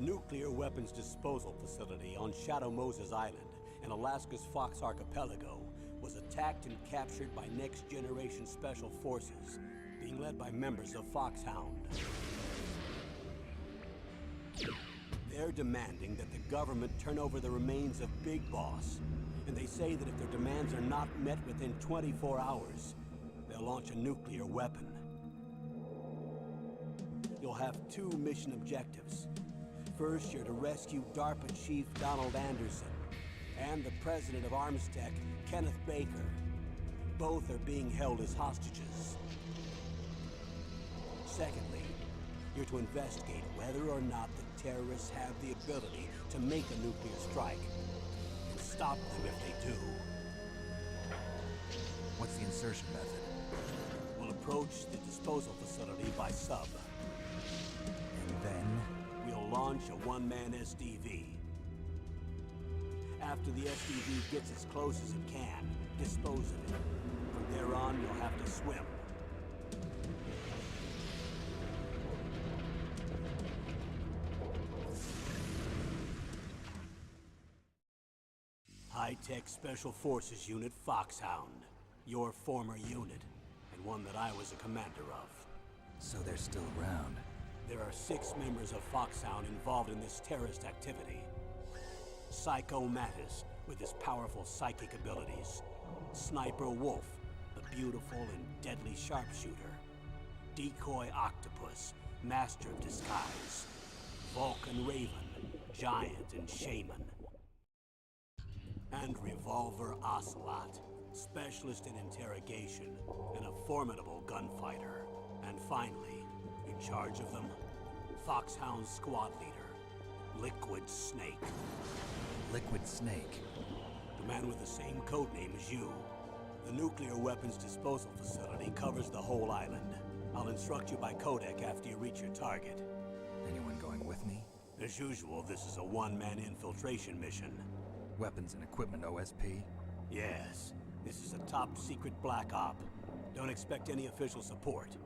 nuclear weapons disposal facility on Shadow Moses Island in Alaska's Fox Archipelago was attacked and captured by Next Generation Special Forces, being led by members of Foxhound. They're demanding that the government turn over the remains of Big Boss, and they say that if their demands are not met within 24 hours, they'll launch a nuclear weapon. You'll have two mission objectives. First, you're to rescue DARPA Chief Donald Anderson and the president of Armstech, Kenneth Baker. Both are being held as hostages. Secondly, you're to investigate whether or not the terrorists have the ability to make a nuclear strike, and stop them if they do. What's the insertion method? We'll approach the disposal facility by sub. And then? We'll launch a one-man SDV. After the SDV gets as close as it can, dispose of it. From there on, you'll have to swim. High-Tech Special Forces Unit Foxhound. Your former unit, and one that I was a commander of. So they're still around. There are 6 members of Foxhound involved in this terrorist activity. Psycho Mattis, with his powerful psychic abilities. Sniper Wolf, the beautiful and deadly sharpshooter. Decoy Octopus, master of disguise. Vulcan Raven, giant and shaman. And Revolver Ocelot, specialist in interrogation and a formidable gunfighter. And finally, in charge of them, Foxhound's squad leader, Liquid Snake. Liquid Snake? The man with the same codename as you. The nuclear weapons disposal facility covers the whole island. I'll instruct you by codec after you reach your target. Anyone going with me? As usual, this is a one-man infiltration mission. Weapons and equipment OSP? Yes. This is a top-secret black op. Don't expect any official support.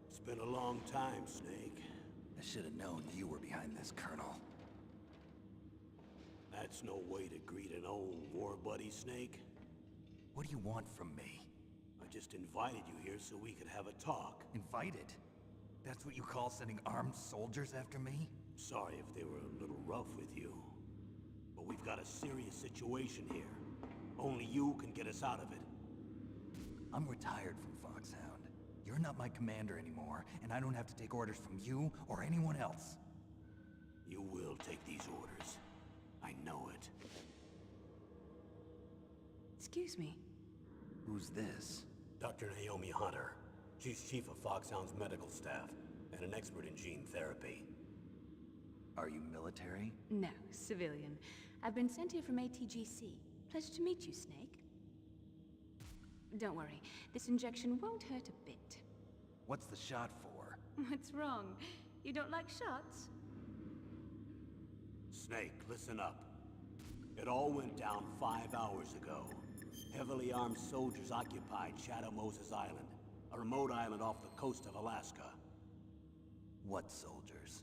It's been a long time, Snake. I should have known you were behind this, Colonel. That's no way to greet an old war buddy, Snake. What do you want from me? I just invited you here so we could have a talk. Invited? That's what you call sending armed soldiers after me? Sorry if they were a little rough with you. But we've got a serious situation here. Only you can get us out of it. I'm retired from Foxhound. You're not my commander anymore, and I don't have to take orders from you or anyone else. You will take these orders. I know it. Excuse me. Who's this? Dr. Naomi Hunter. She's chief of Foxhound's medical staff, and an expert in gene therapy. Are you military? No, civilian. I've been sent here from ATGC. Pleasure to meet you, Snake. Don't worry, this injection won't hurt a bit. What's the shot for? What's wrong? You don't like shots? Snake, listen up. It all went down 5 hours ago. Heavily armed soldiers occupied Shadow Moses Island, a remote island off the coast of Alaska. What soldiers?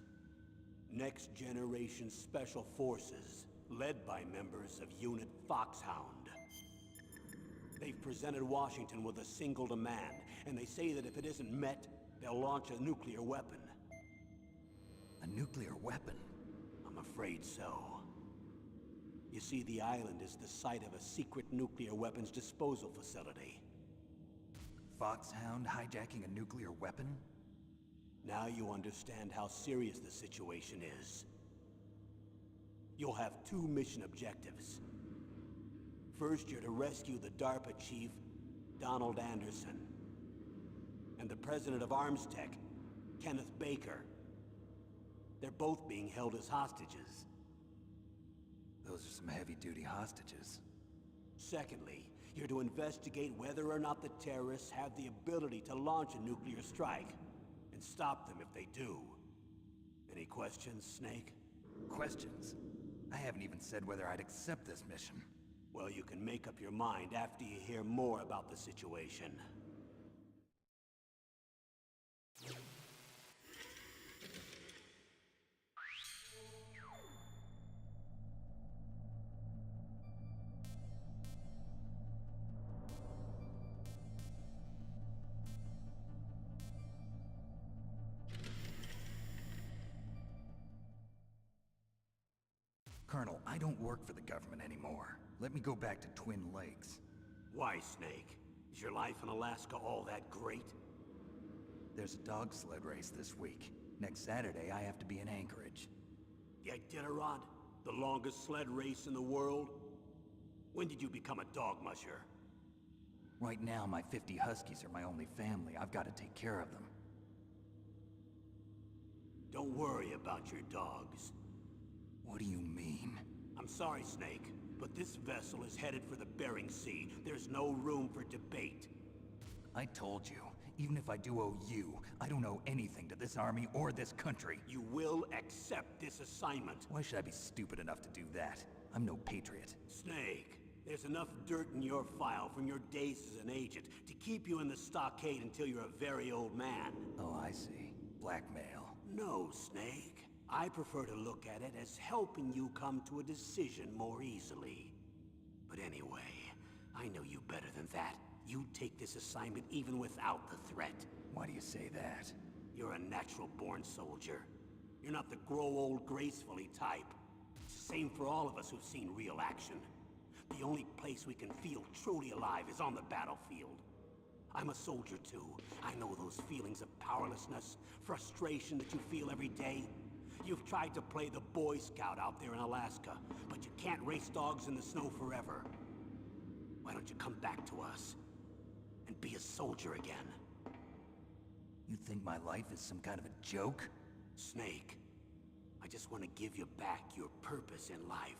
Next Generation Special Forces, led by members of Unit Foxhound. They've presented Washington with a single demand, and they say that if it isn't met, they'll launch a nuclear weapon. A nuclear weapon? I'm afraid so. You see, the island is the site of a secret nuclear weapons disposal facility. Foxhound hijacking a nuclear weapon? Now you understand how serious the situation is. You'll have 2 mission objectives. First, you're to rescue the DARPA chief, Donald Anderson, and the president of ArmsTech, Kenneth Baker. They're both being held as hostages. Those are some heavy-duty hostages. Secondly, you're to investigate whether or not the terrorists have the ability to launch a nuclear strike, and stop them if they do. Any questions, Snake? Questions? I haven't even said whether I'd accept this mission. Well, you can make up your mind after you hear more about the situation. Colonel, I don't work for the government anymore. Let me go back to Twin Lakes. Why, Snake? Is your life in Alaska all that great? There's a dog sled race this week. Next Saturday, I have to be in Anchorage. The Iditarod? The longest sled race in the world? When did you become a dog musher? Right now, my 50 Huskies are my only family. I've got to take care of them. Don't worry about your dogs. What do you mean? I'm sorry, Snake, but this vessel is headed for the Bering Sea. There's no room for debate. I told you, even if I do owe you, I don't owe anything to this army or this country. You will accept this assignment. Why should I be stupid enough to do that? I'm no patriot. Snake, there's enough dirt in your file from your days as an agent to keep you in the stockade until you're a very old man. Oh, I see. Blackmail. No, Snake. I prefer to look at it as helping you come to a decision more easily. But anyway, I know you better than that. You'd take this assignment even without the threat. Why do you say that? You're a natural-born soldier. You're not the grow old gracefully type. It's the same for all of us who've seen real action. The only place we can feel truly alive is on the battlefield. I'm a soldier too. I know those feelings of powerlessness, frustration that you feel every day. You've tried to play the Boy Scout out there in Alaska, but you can't race dogs in the snow forever. Why don't you come back to us and be a soldier again? You think my life is some kind of a joke? Snake, I just want to give you back your purpose in life.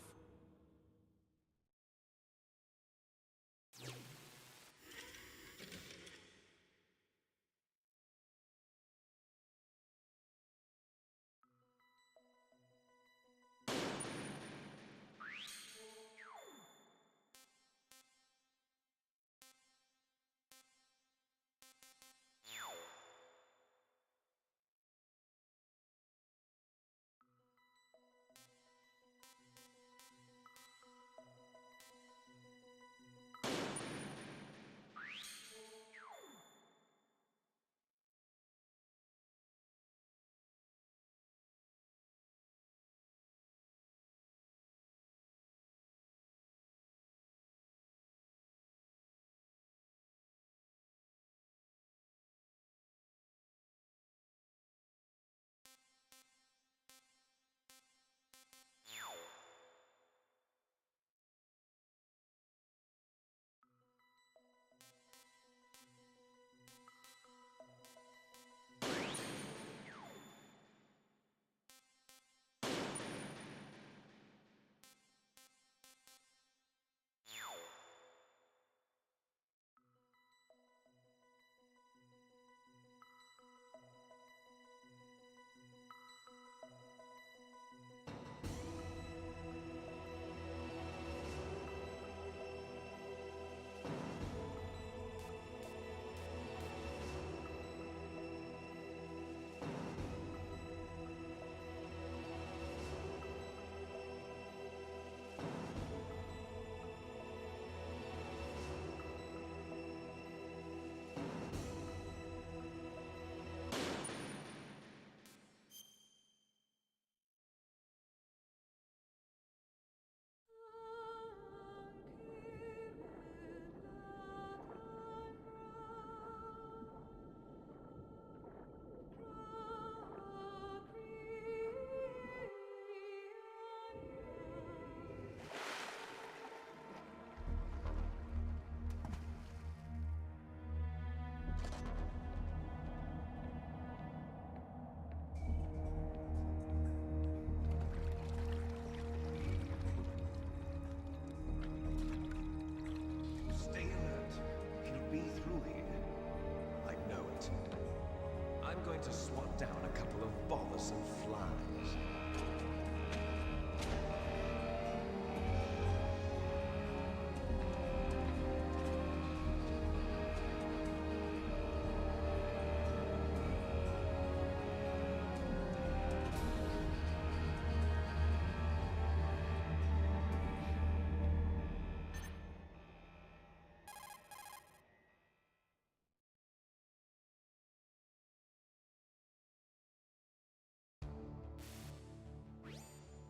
going to swat down a couple of bothersome flies.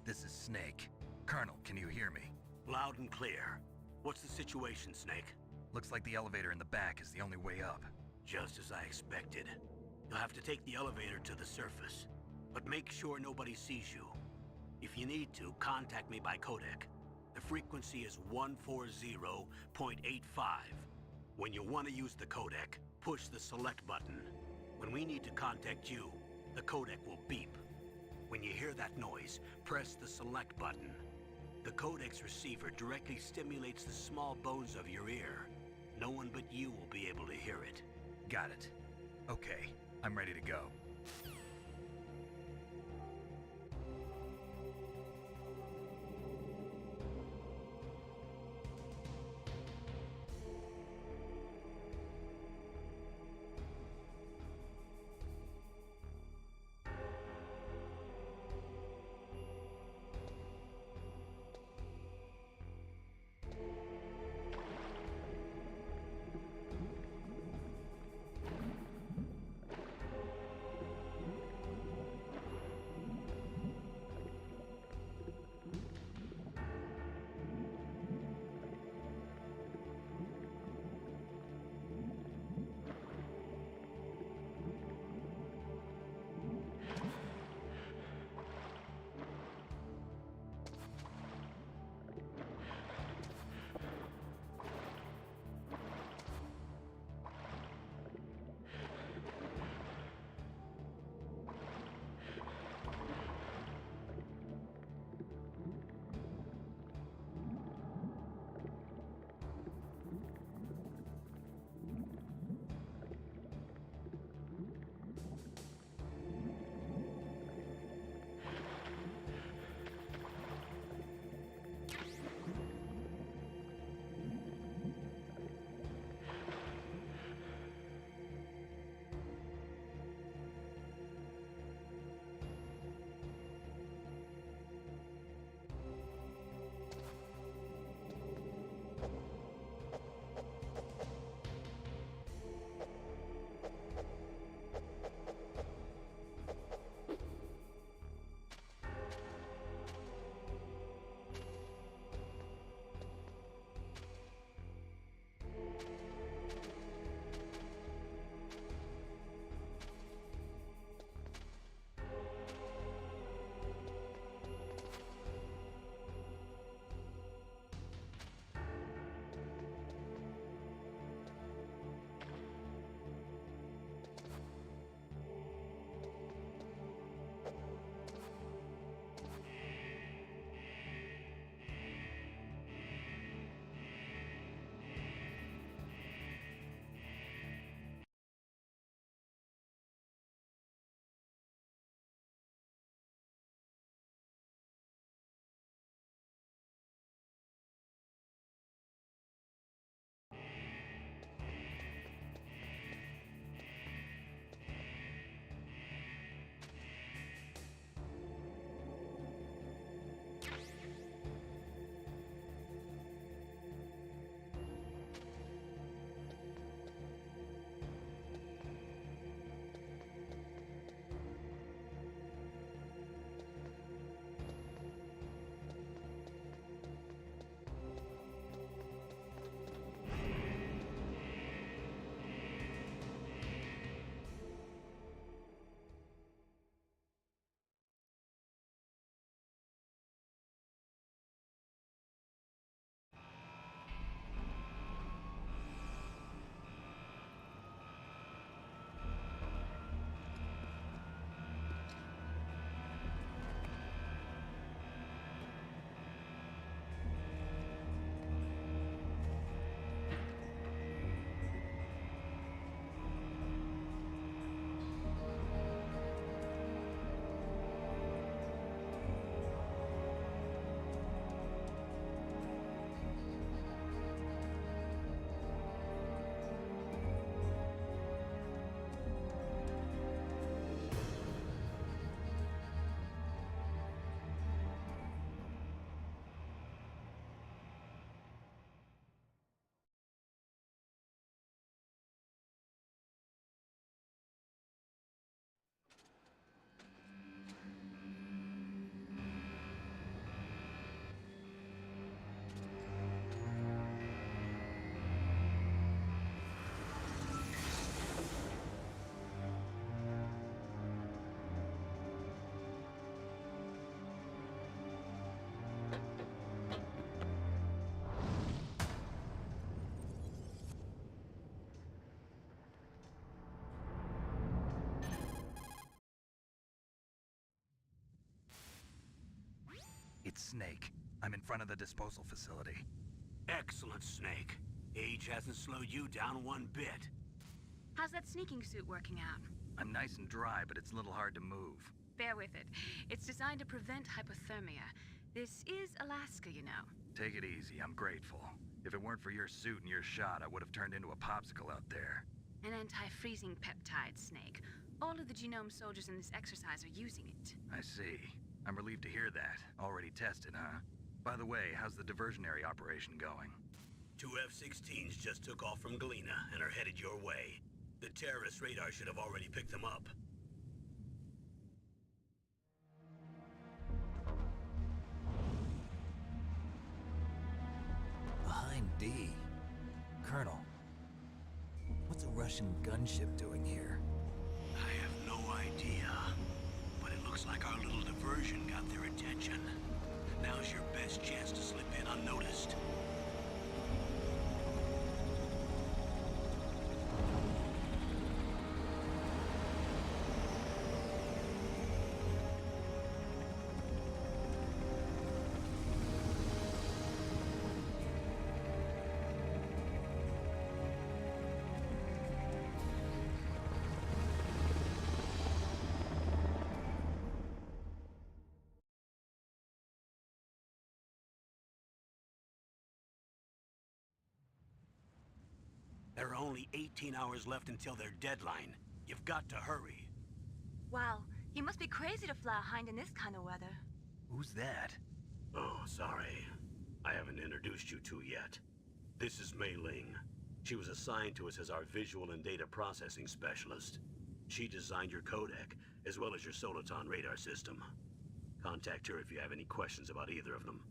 This is Snake. Colonel, can you hear me? Loud and clear. What's the situation, Snake? Looks like the elevator in the back is the only way up. Just as I expected. You'll have to take the elevator to the surface, but make sure nobody sees you. If you need to, contact me by codec. The frequency is 140.85. When you want to use the codec, push the select button. When we need to contact you, the codec will beep. When you hear that noise, press the select button. The codec's receiver directly stimulates the small bones of your ear. No one but you will be able to hear it. Got it. Okay, I'm ready to go. It's Snake. I'm in front of the disposal facility. Excellent, Snake. Age hasn't slowed you down one bit. How's that sneaking suit working out? I'm nice and dry, but it's a little hard to move. Bear with it. It's designed to prevent hypothermia. This is Alaska, you know. Take it easy, I'm grateful. If it weren't for your suit and your shot, I would have turned into a popsicle out there. An anti-freezing peptide, Snake. All of the genome soldiers in this exercise are using it. I see. I'm relieved to hear that. Already tested, huh? By the way, how's the diversionary operation going? 2 F-16s just took off from Galena and are headed your way. The terrorist radar should have already picked them up. Behind D. Colonel, what's a Russian gunship doing here? I have no idea, but it looks like our little diversion got their attention. Now's your best chance to slip in unnoticed. There are only 18 hours left until their deadline. You've got to hurry. Wow, you must be crazy to fly a hind in this kind of weather. Who's that? Oh, sorry. I haven't introduced you to yet. This is Mei Ling. She was assigned to us as our visual and data processing specialist. She designed your codec, as well as your Soliton radar system. Contact her if you have any questions about either of them.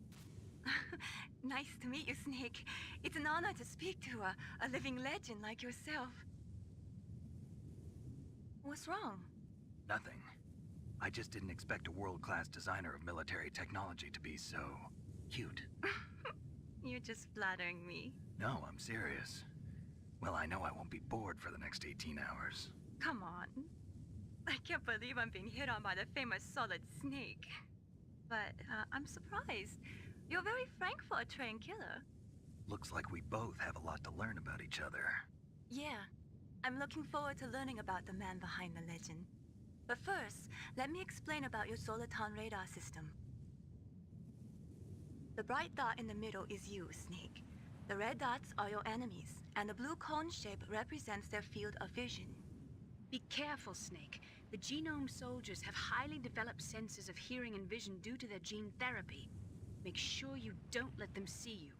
Nice to meet you, Snake. It's an honor to speak to a living legend like yourself. What's wrong? Nothing. I just didn't expect a world-class designer of military technology to be so cute. You're just flattering me. No, I'm serious. Well, I know I won't be bored for the next 18 hours. Come on. I can't believe I'm being hit on by the famous Solid Snake. But I'm surprised. You're very frank for a trained killer. Looks like we both have a lot to learn about each other. Yeah, I'm looking forward to learning about the man behind the legend. But first, let me explain about your Soliton radar system. The bright dot in the middle is you, Snake. The red dots are your enemies, and the blue cone shape represents their field of vision. Be careful, Snake. The genome soldiers have highly developed senses of hearing and vision due to their gene therapy. Make sure you don't let them see you.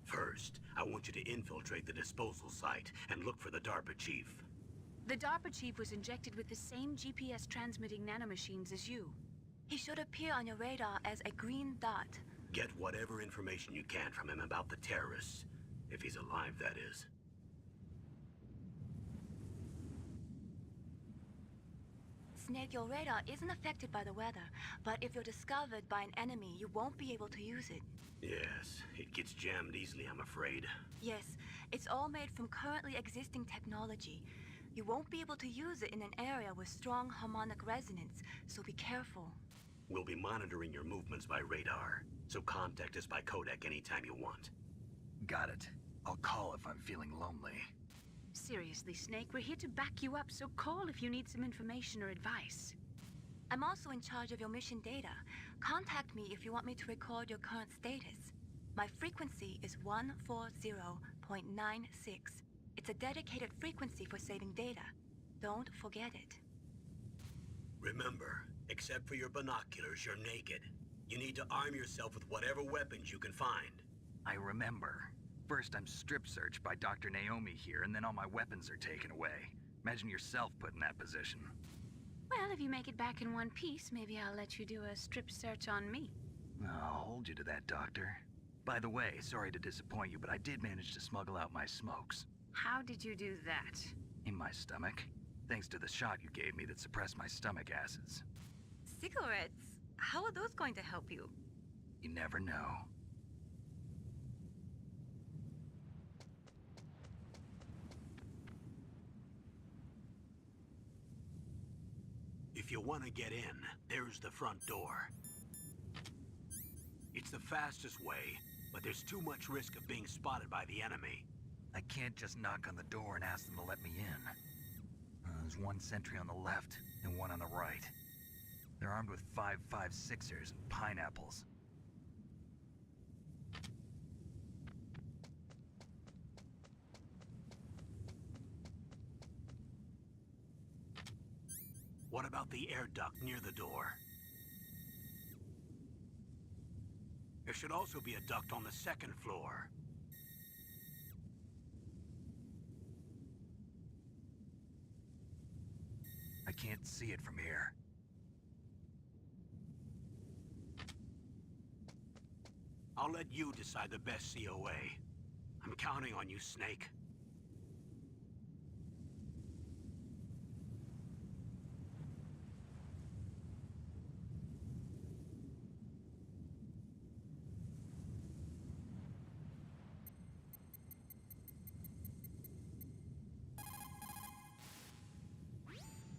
First, I want you to infiltrate the disposal site and look for the DARPA chief. The DARPA chief was injected with the same GPS transmitting nanomachines as you. He should appear on your radar as a green dot. Get whatever information you can from him about the terrorists. If he's alive, that is. Snake, your radar isn't affected by the weather, but if you're discovered by an enemy, you won't be able to use it. Yes, it gets jammed easily, I'm afraid. Yes, it's all made from currently existing technology. You won't be able to use it in an area with strong harmonic resonance, so be careful. We'll be monitoring your movements by radar, so contact us by codec anytime you want. Got it. I'll call if I'm feeling lonely. Seriously, Snake, we're here to back you up, so call if you need some information or advice. I'm also in charge of your mission data. Contact me if you want me to record your current status. My frequency is 140.96. It's a dedicated frequency for saving data. Don't forget it. Remember, except for your binoculars, you're naked. You need to arm yourself with whatever weapons you can find. I remember. First, I'm strip searched by Dr. Naomi here, and then all my weapons are taken away. Imagine yourself put in that position. Well, if you make it back in one piece, maybe I'll let you do a strip search on me. I'll hold you to that, Doctor. By the way, sorry to disappoint you, but I did manage to smuggle out my smokes. How did you do that? In my stomach. Thanks to the shot you gave me that suppressed my stomach acids. Cigarettes? How are those going to help you? You never know. If you want to get in, there's the front door. It's the fastest way, but there's too much risk of being spotted by the enemy. I can't just knock on the door and ask them to let me in. There's one sentry on the left and one on the right. They're armed with 5.56ers and pineapples. What about the air duct near the door? There should also be a duct on the second floor. I can't see it from here. I'll let you decide the best COA. I'm counting on you, Snake.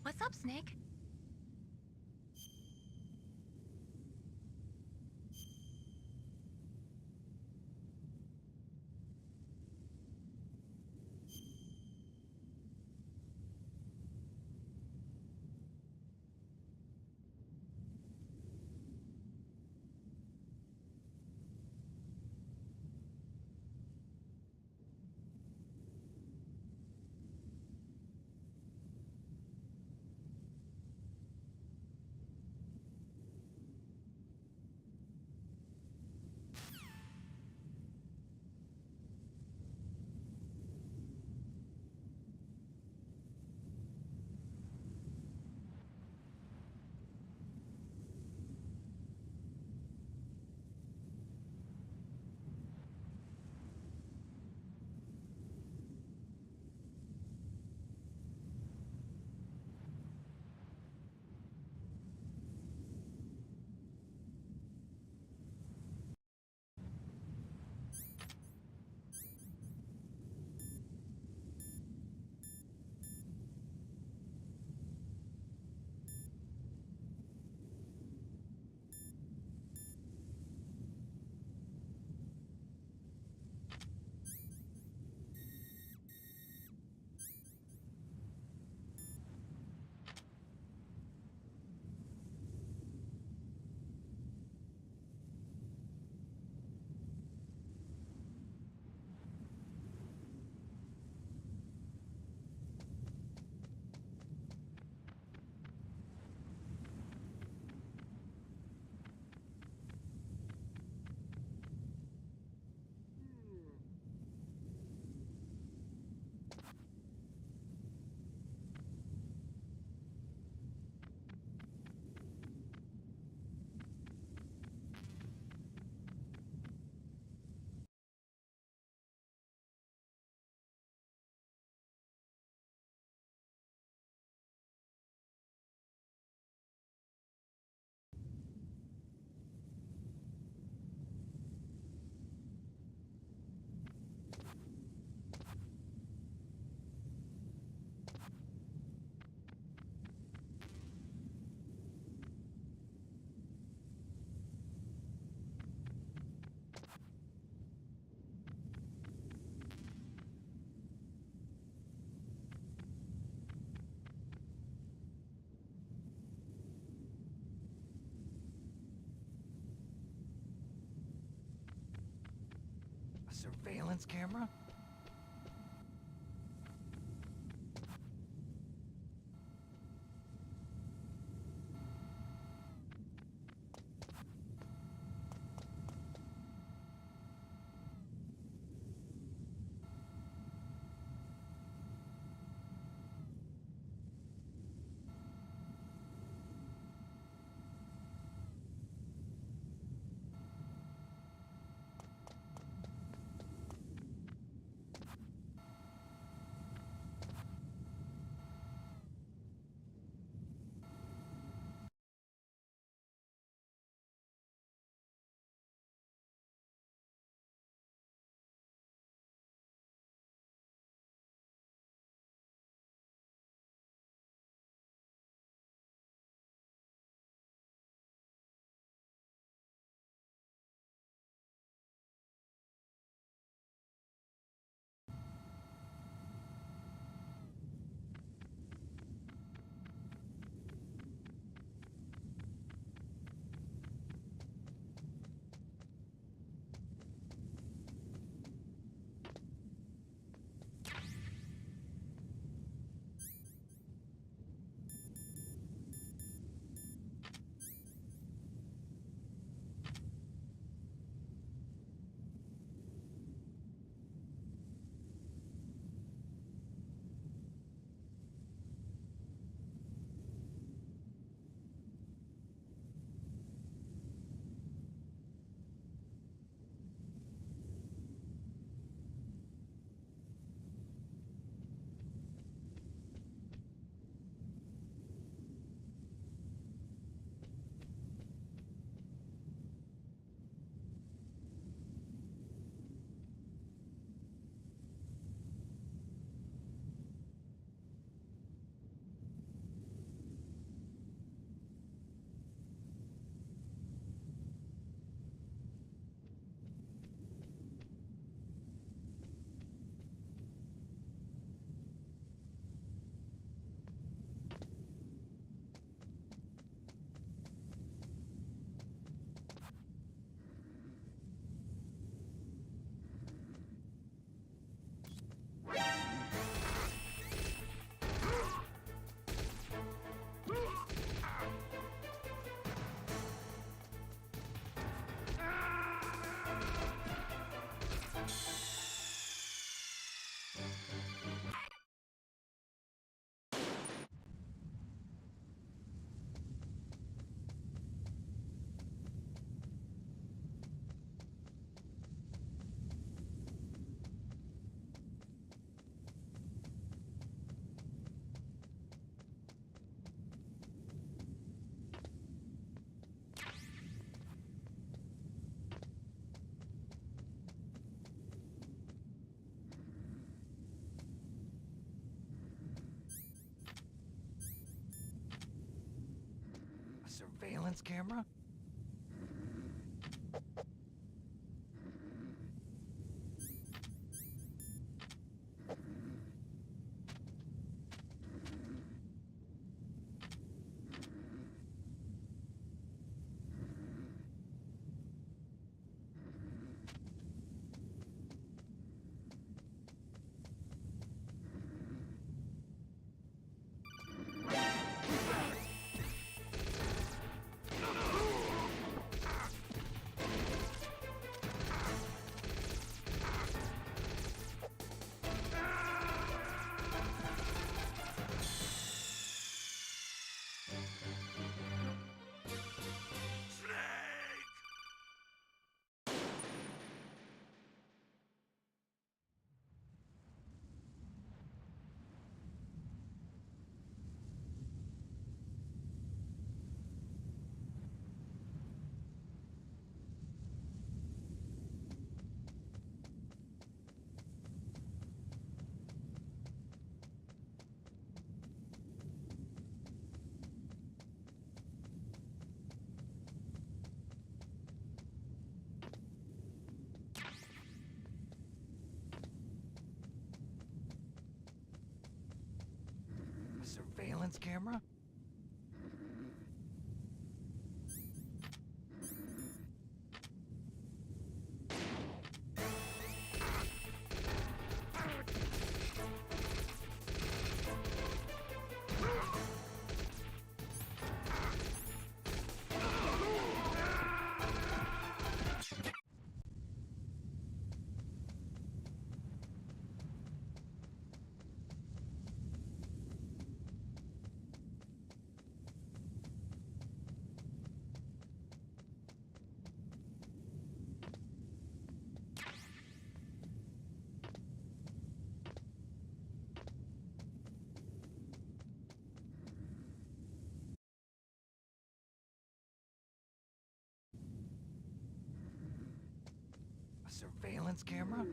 What's up, Snake? A surveillance camera? surveillance camera? Surveillance camera? Surveillance camera?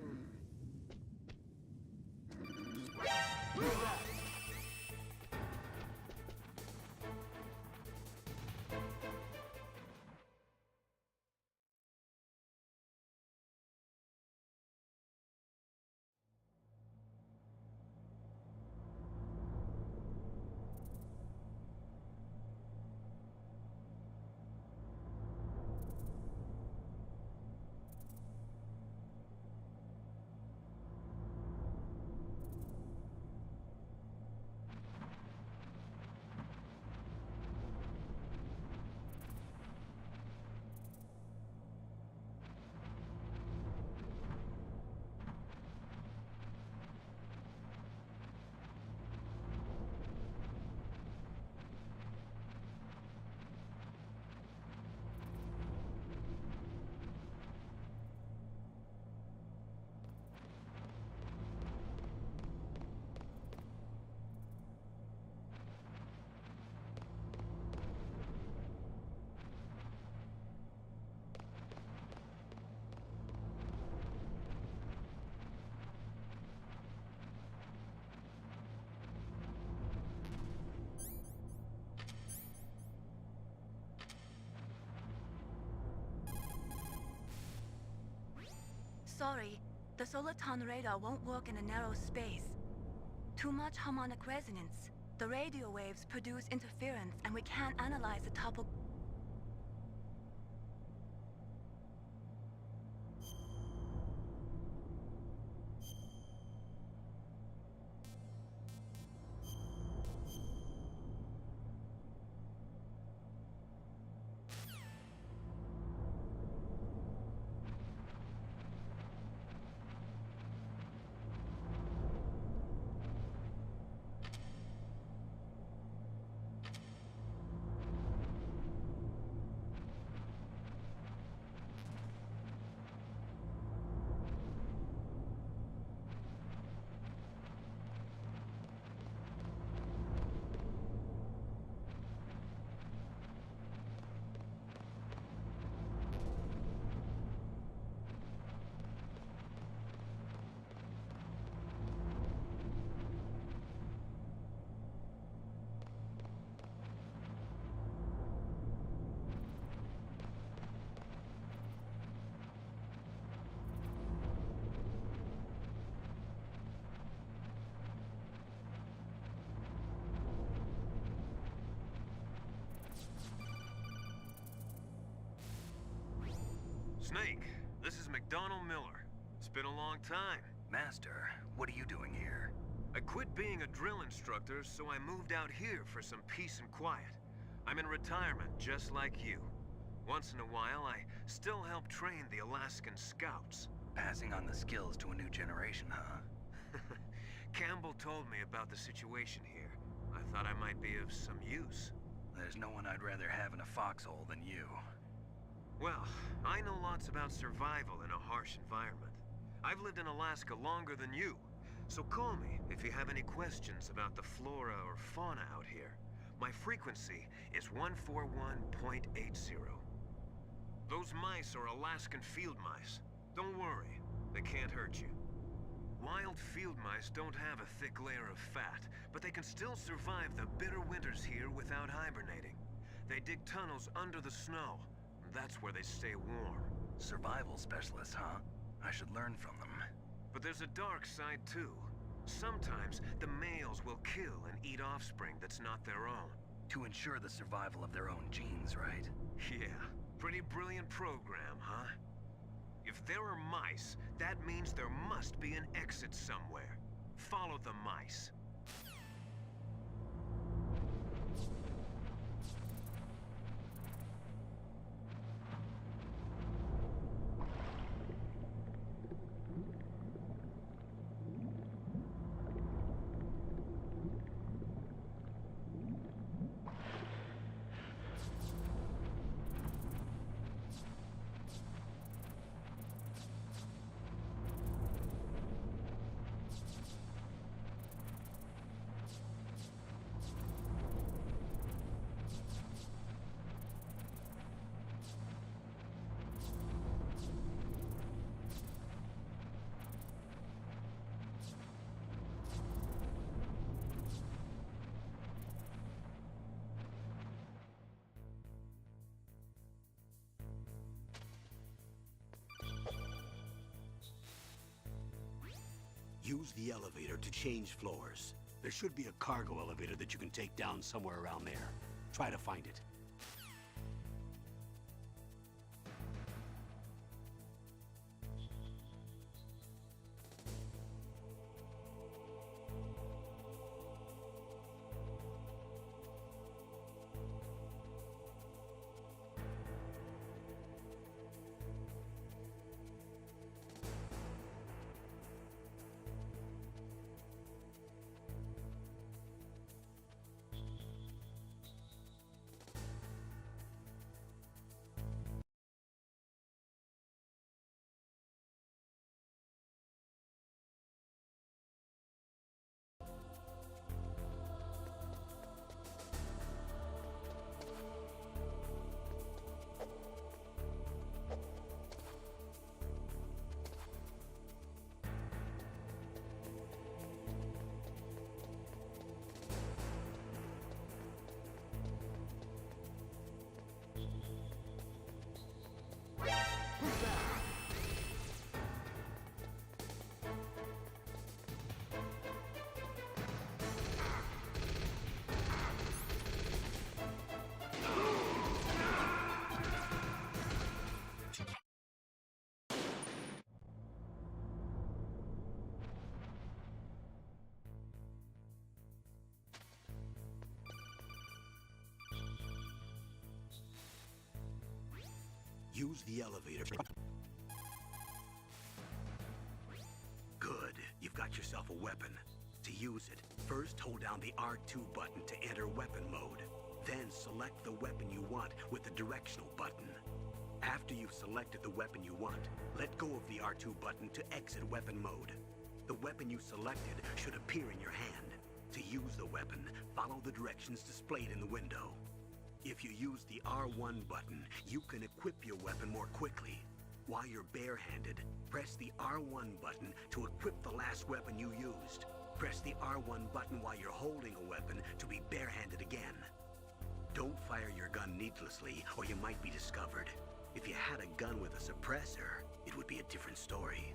Sorry, the Soliton radar won't work in a narrow space. Too much harmonic resonance. The radio waves produce interference, and we can't analyze the topo... Snake, this is McDonald Miller. It's been a long time. Master, what are you doing here? I quit being a drill instructor, so I moved out here for some peace and quiet. I'm in retirement, just like you. Once in a while, I still help train the Alaskan Scouts. Passing on the skills to a new generation, huh? Campbell told me about the situation here. I thought I might be of some use. There's no one I'd rather have in a foxhole than you. Well, I know lots about survival in a harsh environment. I've lived in Alaska longer than you, so call me if you have any questions about the flora or fauna out here. My frequency is 141.80. Those mice are Alaskan field mice. Don't worry, they can't hurt you. Wild field mice don't have a thick layer of fat, but they can still survive the bitter winters here without hibernating. They dig tunnels under the snow. That's where they stay warm. Survival specialists, huh? I should learn from them. But there's a dark side too. Sometimes the males will kill and eat offspring that's not their own. To ensure the survival of their own genes, right? Yeah, pretty brilliant program, huh? If there are mice, that means there must be an exit somewhere. Follow the mice. Use the elevator to change floors. There should be a cargo elevator that you can take down somewhere around there. Try to find it. Use the elevator. Good. You've got yourself a weapon. To use it, first hold down the R2 button to enter weapon mode. Then select the weapon you want with the directional button. After you've selected the weapon you want, let go of the R2 button to exit weapon mode. The weapon you selected should appear in your hand. To use the weapon, follow the directions displayed in the window. If you use the R1 button, you can equip your weapon more quickly. While you're barehanded, press the R1 button to equip the last weapon you used. Press the R1 button while you're holding a weapon to be barehanded again. Don't fire your gun needlessly, or you might be discovered. If you had a gun with a suppressor, it would be a different story.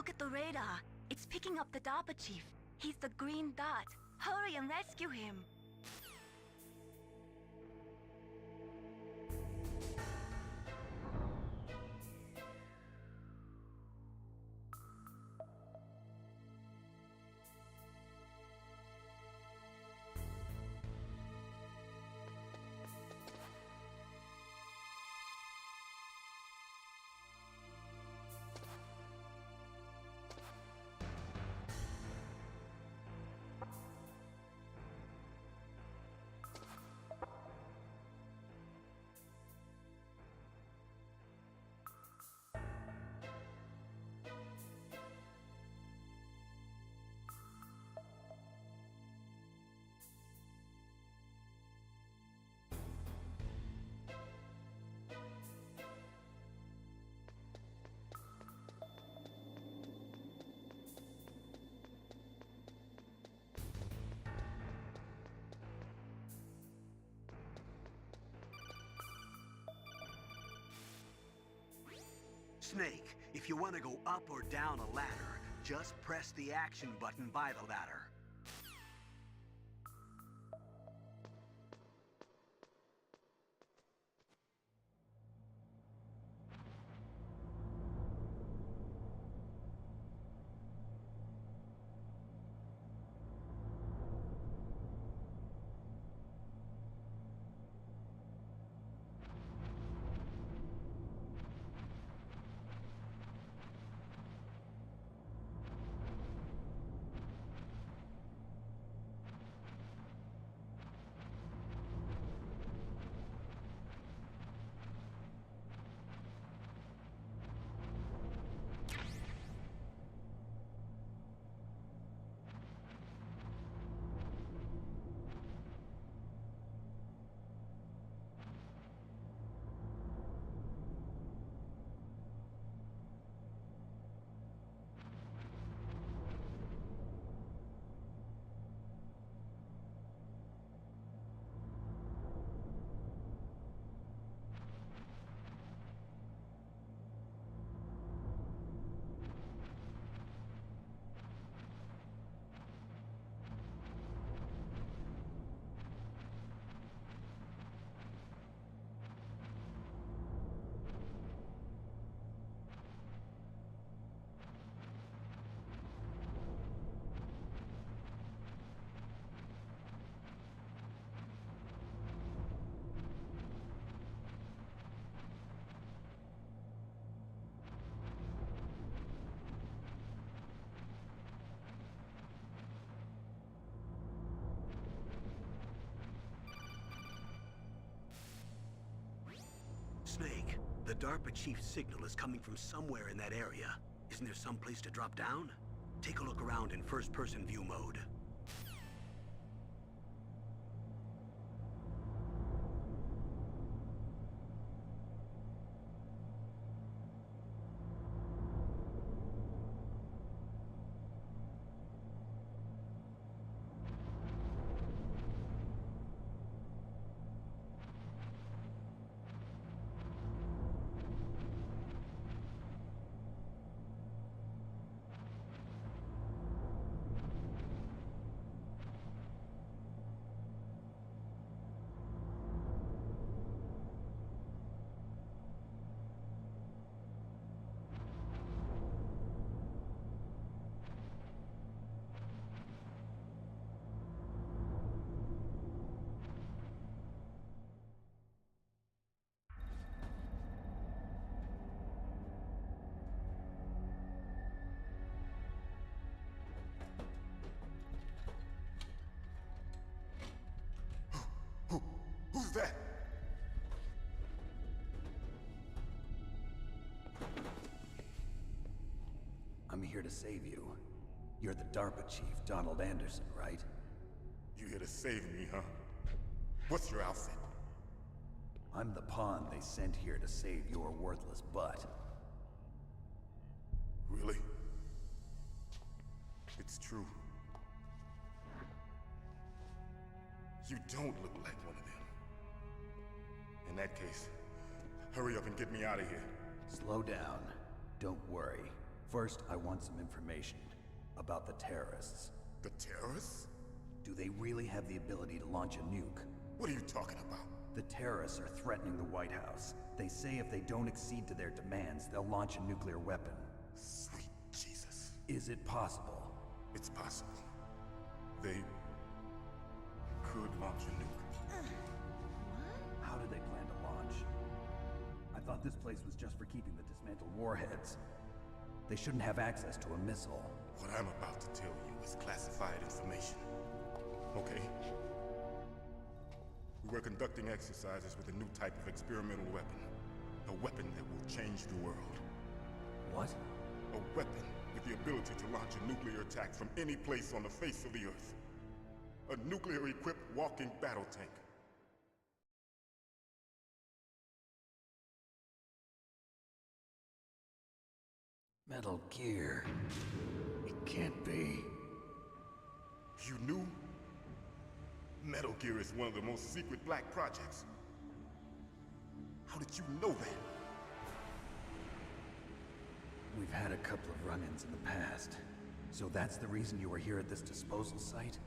Look at the radar. It's picking up the DARPA chief. He's the green dot. Hurry and rescue him. Snake, if you want to go up or down a ladder, just press the action button by the ladder. Snake, the DARPA chief's signal is coming from somewhere in that area. Isn't there some place to drop down? Take a look around in first-person view mode. Who's that? I'm here to save you. You're the DARPA chief, Donald Anderson, right? You here to save me, huh? What's your outfit? I'm the pawn they sent here to save your worthless butt. Really? It's true. You don't look like one of them. In that case, hurry up and get me out of here. Slow down. Don't worry. First, I want some information about the terrorists. The terrorists? Do they really have the ability to launch a nuke? What are you talking about? The terrorists are threatening the White House. They say if they don't accede to their demands, they'll launch a nuclear weapon. Sweet Jesus. Is it possible? It's possible. They could launch a nuke. How do they plan to launch? I thought this place was just for keeping the dismantled warheads. They shouldn't have access to a missile. What I'm about to tell you is classified information. Okay? We were conducting exercises with a new type of experimental weapon. A weapon that will change the world. What? A weapon with the ability to launch a nuclear attack from any place on the face of the Earth. A nuclear-equipped walking battle tank. Metal Gear. It can't be. You knew? Metal Gear is one of the most secret black projects. How did you know that? We've had a couple of run-ins in the past. So that's the reason you were here at this disposal site?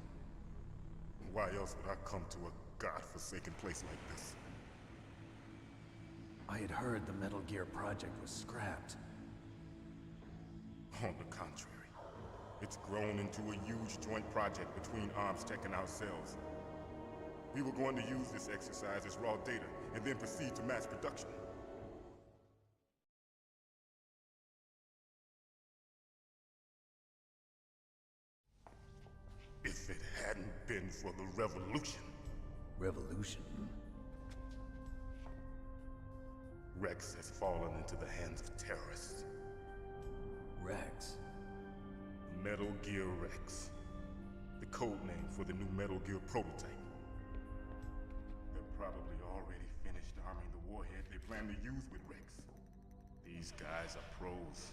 Why else would I come to a godforsaken place like this? I had heard the Metal Gear project was scrapped. On the contrary, it's grown into a huge joint project between ArmsTech and ourselves. We were going to use this exercise as raw data, and then proceed to mass production. If it hadn't been for the revolution... Revolution? Rex has fallen into the hands of terrorists. Rex? Metal Gear Rex. The code name for the new Metal Gear prototype. They're probably already finished arming the warhead they plan to use with Rex. These guys are pros.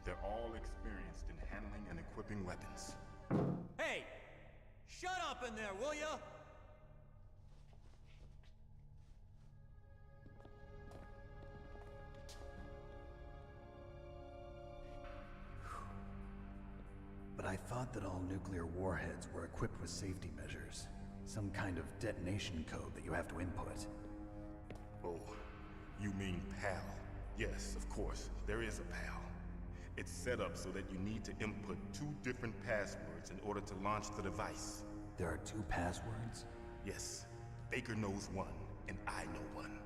They're all experienced in handling and equipping weapons. Hey! Shut up in there, will ya? But I thought that all nuclear warheads were equipped with safety measures. Some kind of detonation code that you have to input. Oh, you mean PAL? Yes, of course, there is a PAL. It's set up so that you need to input 2 different passwords in order to launch the device. There are 2 passwords? Yes. Baker knows one, and I know one.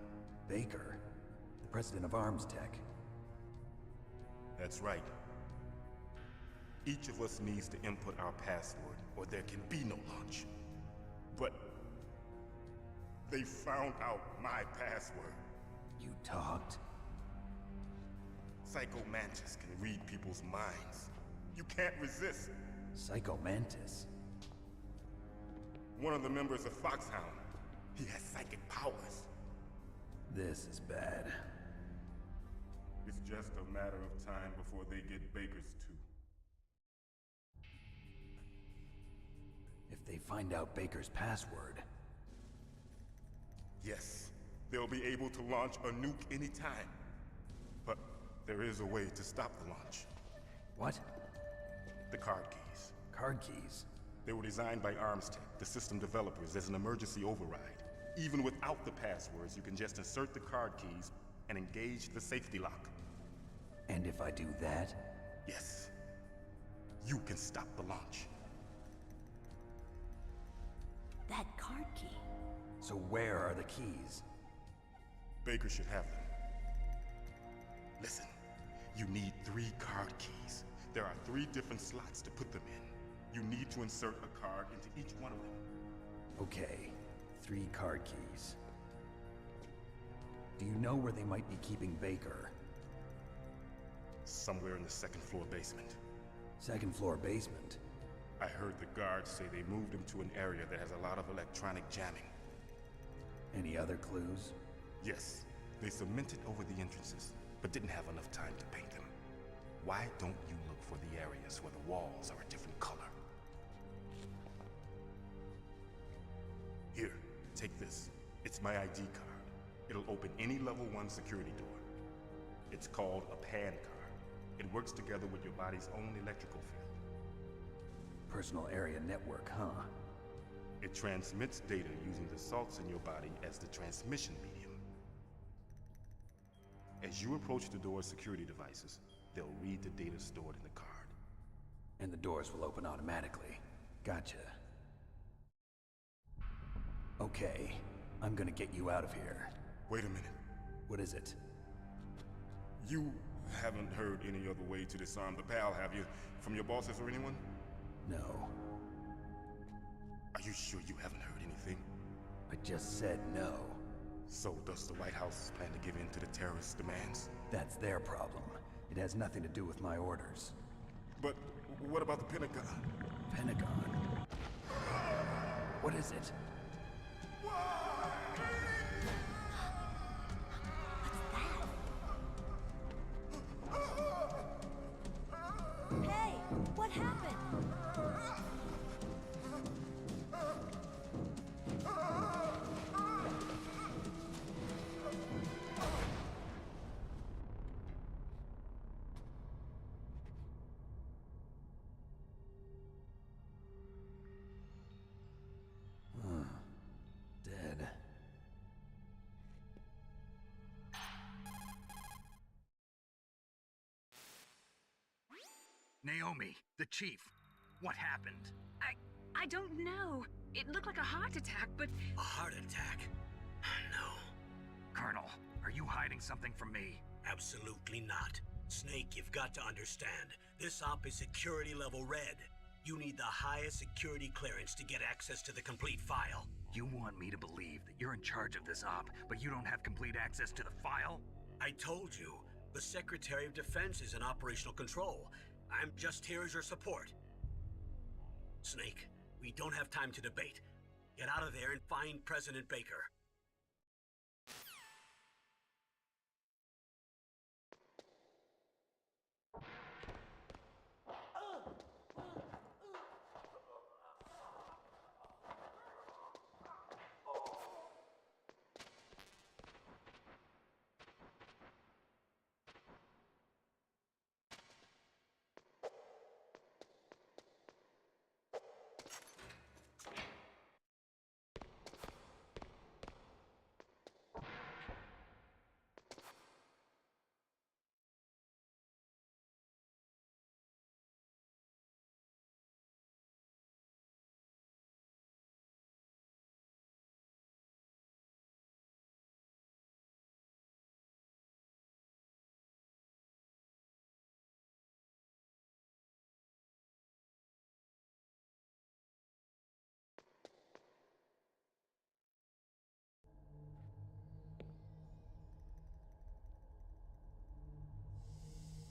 Baker? The president of ArmsTech? That's right. Each of us needs to input our password, or there can be no launch. But they found out my password. You talked? Psycho Mantis can read people's minds. You can't resist. Psycho Mantis? One of the members of Foxhound. He has psychic powers. This is bad. It's just a matter of time before they get Baker's too. If they find out Baker's password... Yes, they'll be able to launch a nuke anytime. But there is a way to stop the launch. What? The card keys. Card keys? They were designed by ArmsTech, the system developers, as an emergency override. Even without the passwords, you can just insert the card keys and engage the safety lock. And if I do that? Yes. You can stop the launch. That card key. So where are the keys? Baker should have them. Listen, you need 3 card keys. There are 3 different slots to put them in. You need to insert a card into each one of them. Okay, 3 card keys. Do you know where they might be keeping Baker? Somewhere in the 2nd floor basement. 2nd floor basement? I heard the guards say they moved him to an area that has a lot of electronic jamming. Any other clues? Yes. They cemented over the entrances, but didn't have enough time to paint them. Why don't you look for the areas where the walls are a different color? Here, take this. It's my ID card. It'll open any level 1 security door. It's called a PAN card. It works together with your body's own electrical field. Personal area network, huh? It transmits data using the salts in your body as the transmission medium. As you approach the door's security devices, they'll read the data stored in the card. And the doors will open automatically. Gotcha. Okay, I'm gonna get you out of here. Wait a minute. What is it? You haven't heard any other way to disarm the PAL, have you? From your bosses or anyone? No. Are you sure you haven't heard anything? I just said no. So does the White House plan to give in to the terrorists' demands? That's their problem. It has nothing to do with my orders. But what about the Pentagon? Pentagon? What is it? Hey, what happened? Dead. Naomi, the chief. What happened? I don't know. It looked like a heart attack, but... A heart attack? No. Colonel, are you hiding something from me? Absolutely not. Snake, you've got to understand. This op is security level red. You need the highest security clearance to get access to the complete file. You want me to believe that you're in charge of this op, but you don't have complete access to the file? I told you, the Secretary of Defense is in operational control. I'm just here as your support. Snake, we don't have time to debate. Get out of there and find President Baker.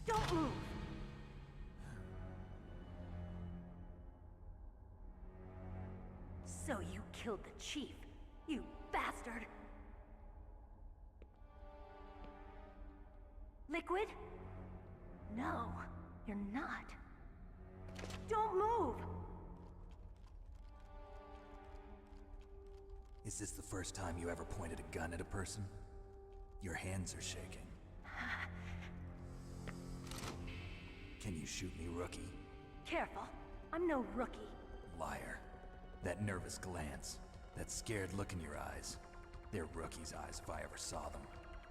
Don't move! So you killed the chief, you bastard! Liquid? No, you're not. Don't move! Is this the first time you ever pointed a gun at a person? Your hands are shaking. Can you shoot me, rookie? Careful, I'm no rookie. Liar. That nervous glance, that scared look in your eyes. They're rookies' eyes if I ever saw them.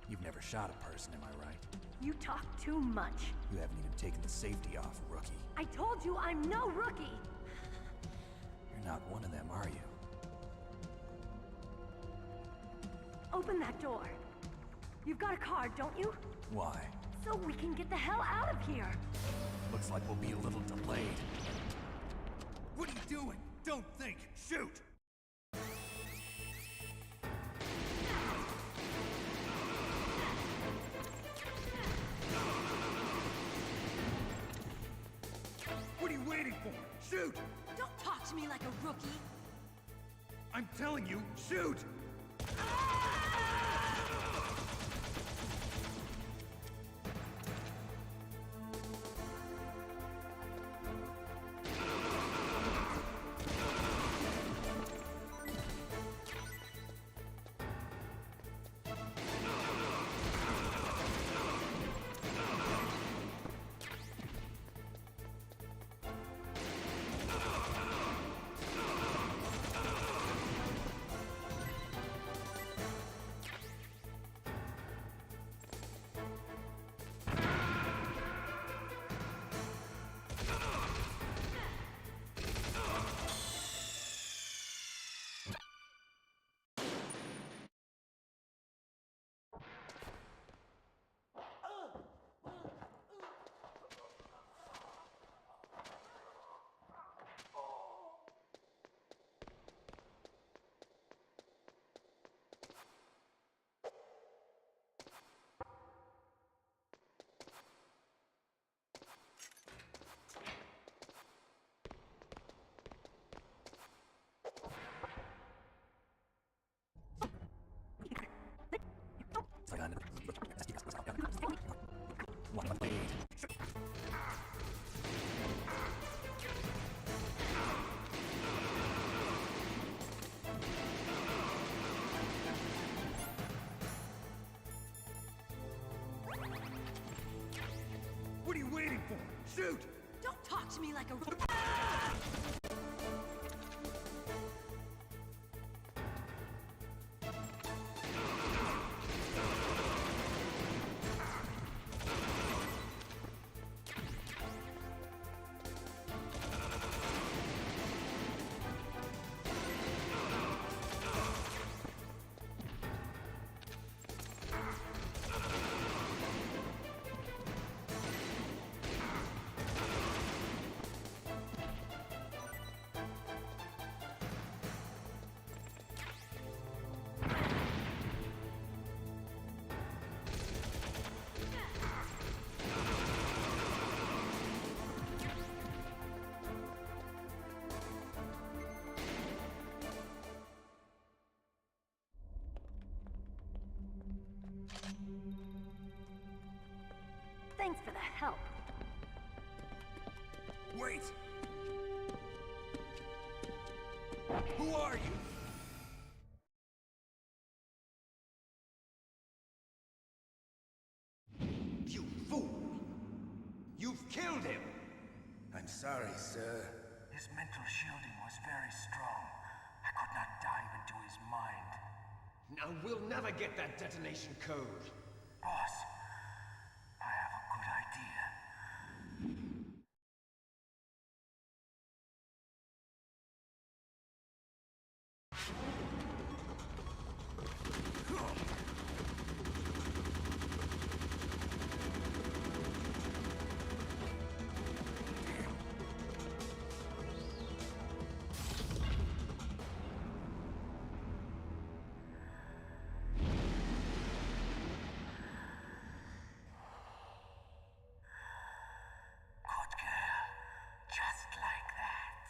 You've never shot a person, am I right? You talk too much. You haven't even taken the safety off, rookie. I told you I'm no rookie! You're not one of them, are you? Open that door. You've got a card, don't you? Why? So we can get the hell out of here! Looks like we'll be a little delayed. What are you doing? Don't think! Shoot! What are you waiting for? Shoot! Don't talk to me like a rookie! I'm telling you, shoot! Who are you? You fool! You've killed him! I'm sorry, sir. His mental shielding was very strong. I could not dive into his mind. Now we'll never get that detonation code. Boss, I have a good idea. Good girl. Just like that.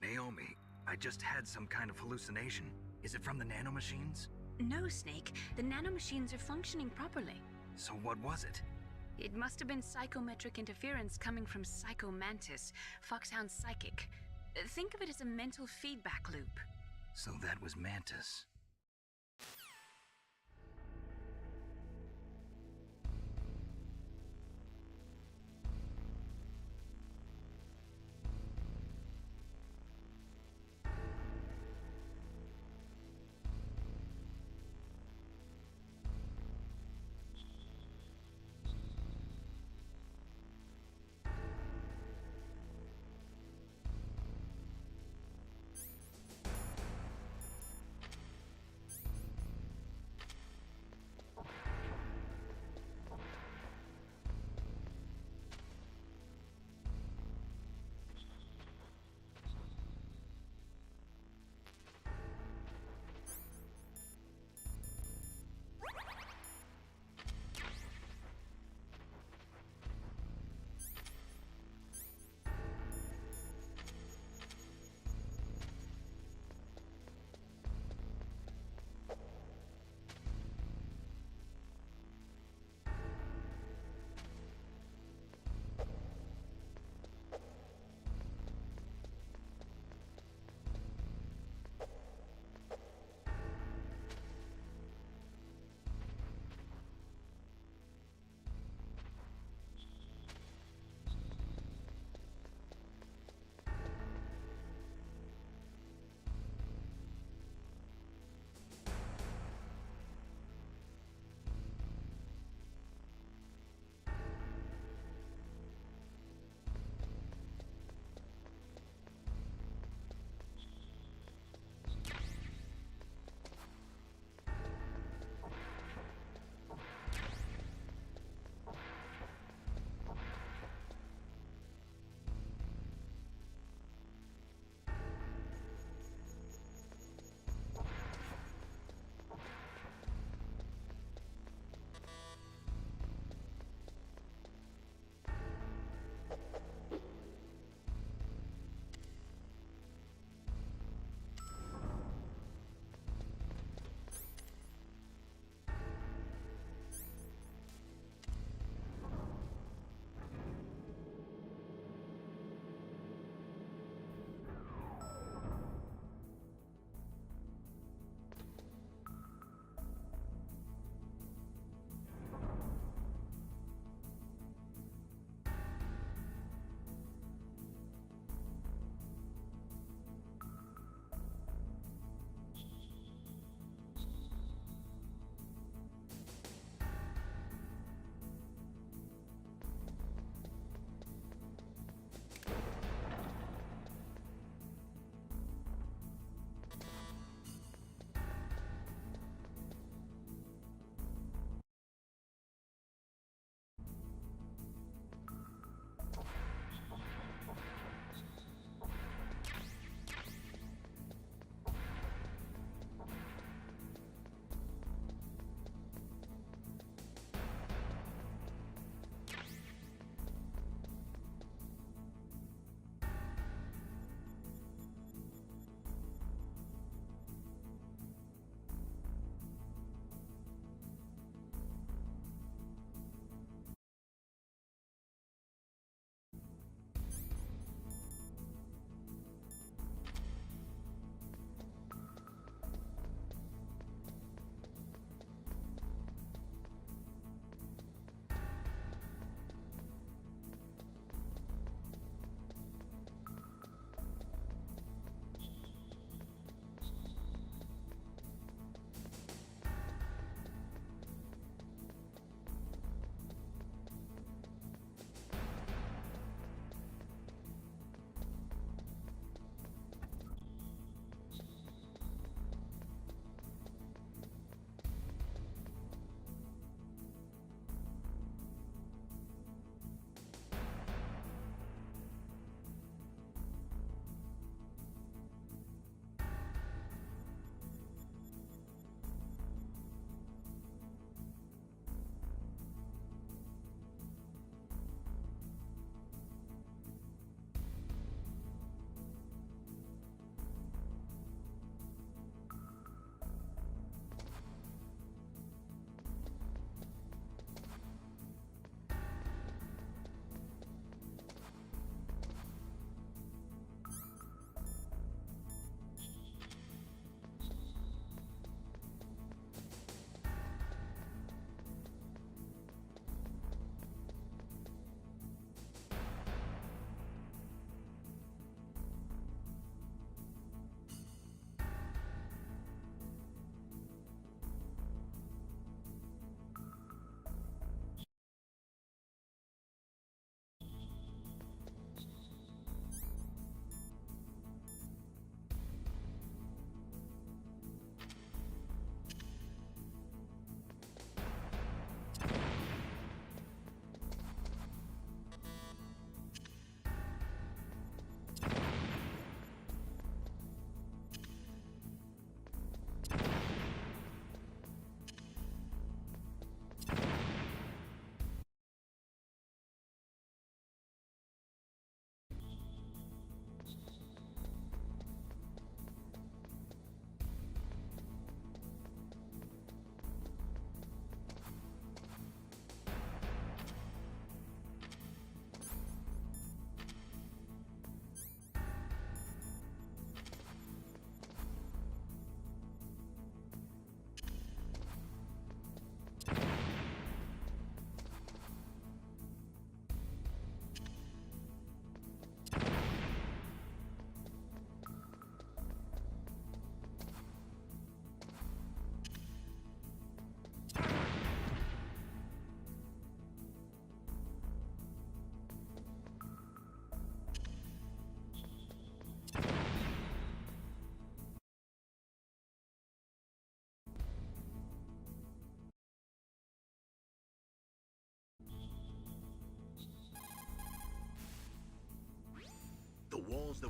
Naomi, I just had some kind of hallucination. Is it from the nanomachines? No, Snake. The nanomachines are functioning properly. So what was it? It must have been psychometric interference coming from Psycho Mantis, Foxhound's psychic. Think of it as a mental feedback loop. So that was Mantis.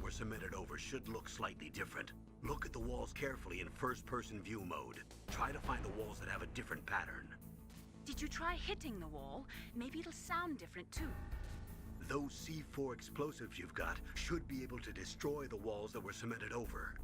were cemented over should look slightly different. Look at the walls carefully in first-person view mode. Try to find the walls that have a different pattern. Did you try hitting the wall? Maybe it'll sound different too. Those C4 explosives you've got should be able to destroy the walls that were cemented over.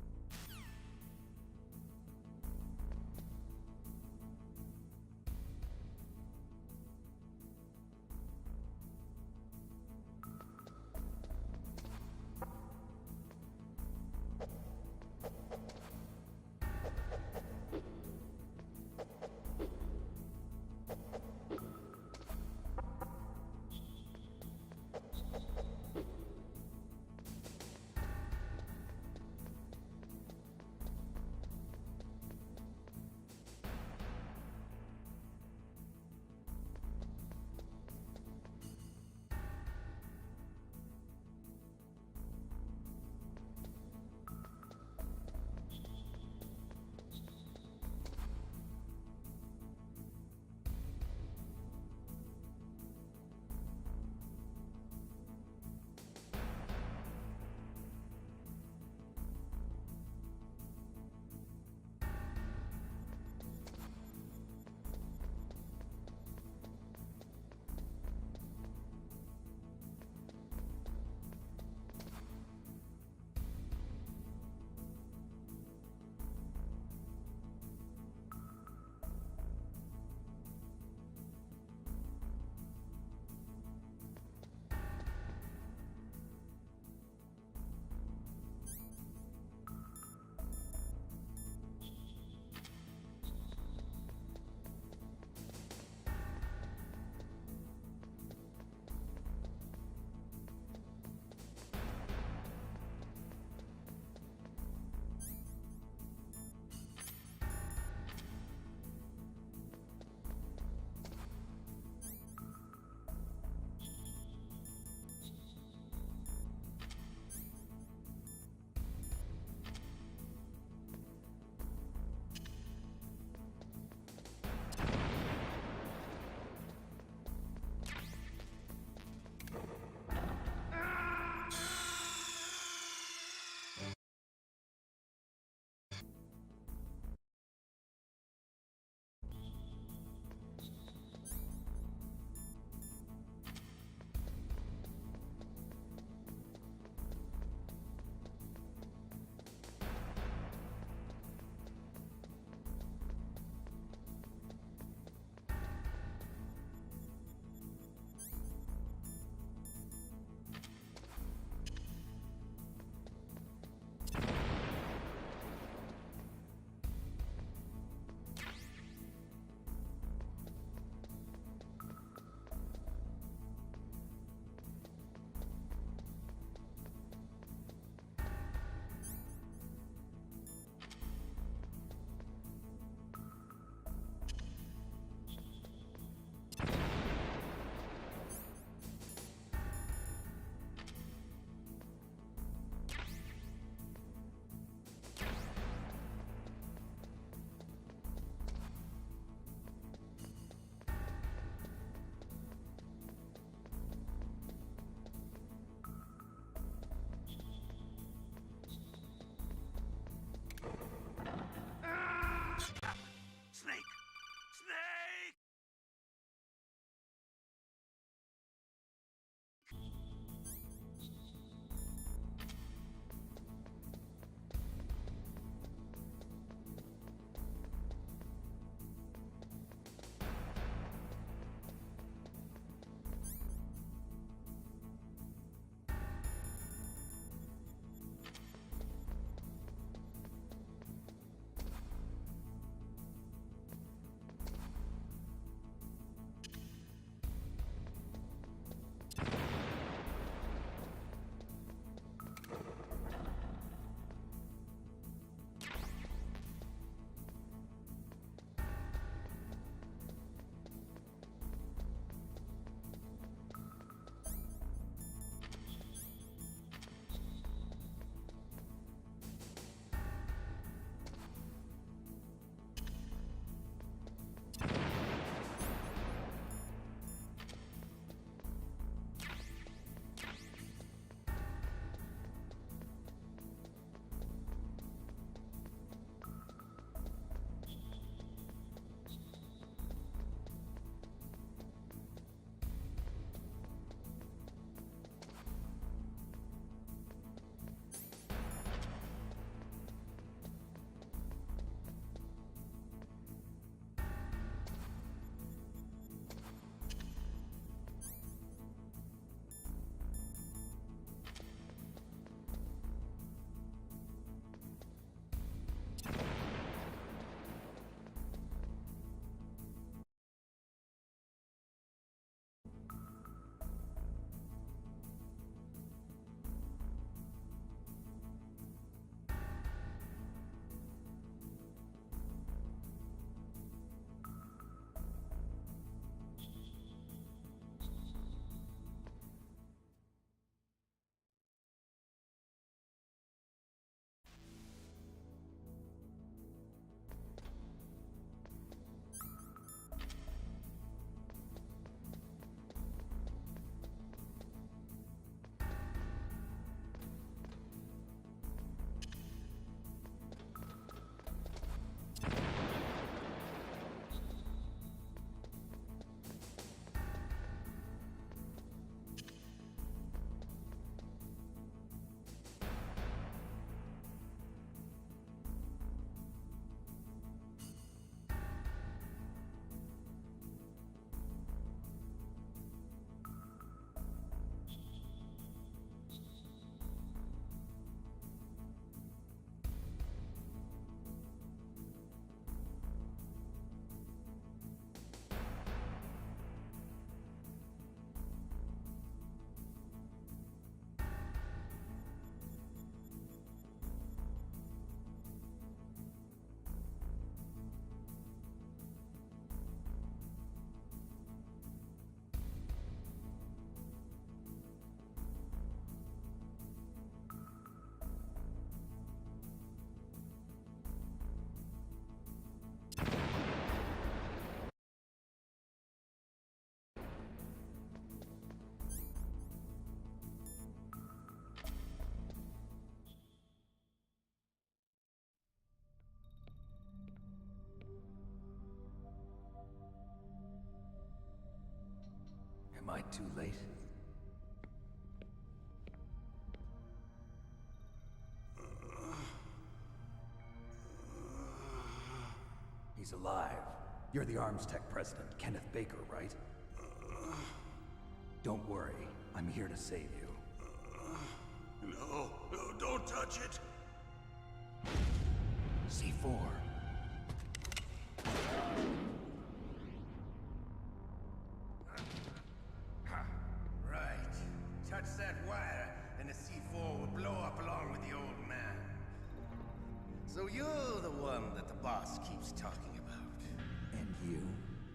I too late? He's alive. You're the Arms Tech president, Kenneth Baker, right? Don't worry. I'm here to save you. No, don't touch it! C4. Right. Touch that wire, and the C4 will blow up along with the old man. So you're the one that the boss keeps talking about. And you?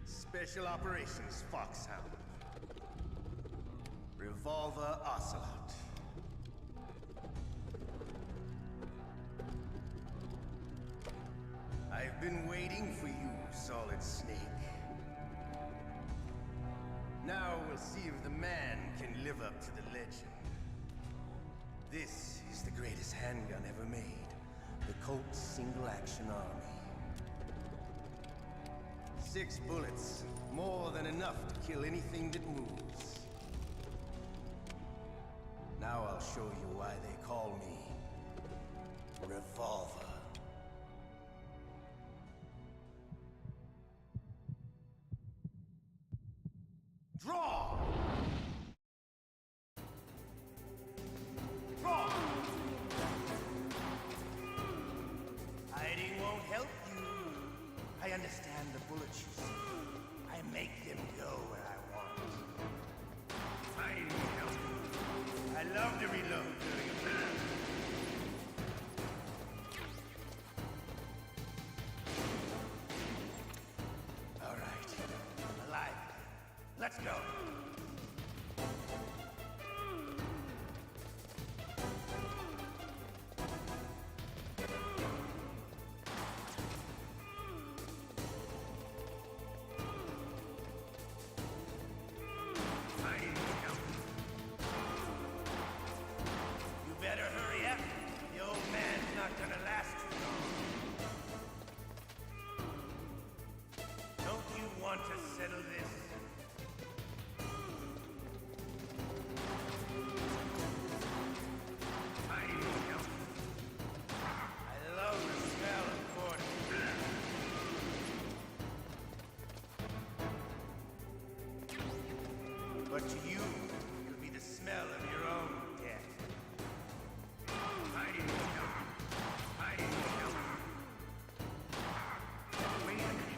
Special Operations Foxhound. Revolver Ocelot. I've been waiting for you, Solid Snake. Now we'll see if the man can live up to the legend. This is the greatest handgun ever made. The Colt Single Action Army. 6 bullets, more than enough to kill anything that moves. Now I'll show you why they call me Revolver. Draw! Draw! Hiding won't help you. I understand the bullets you see. I make them go where I want. Hiding won't help you. I love to reload during a battle. All right. Alive. Let's go. You better hurry up. The old man's not gonna last too long. Don't you want to settle this? I love the smell of corn. But to you, it'll be the smell of your own death. Hiding Hiding Wait a minute.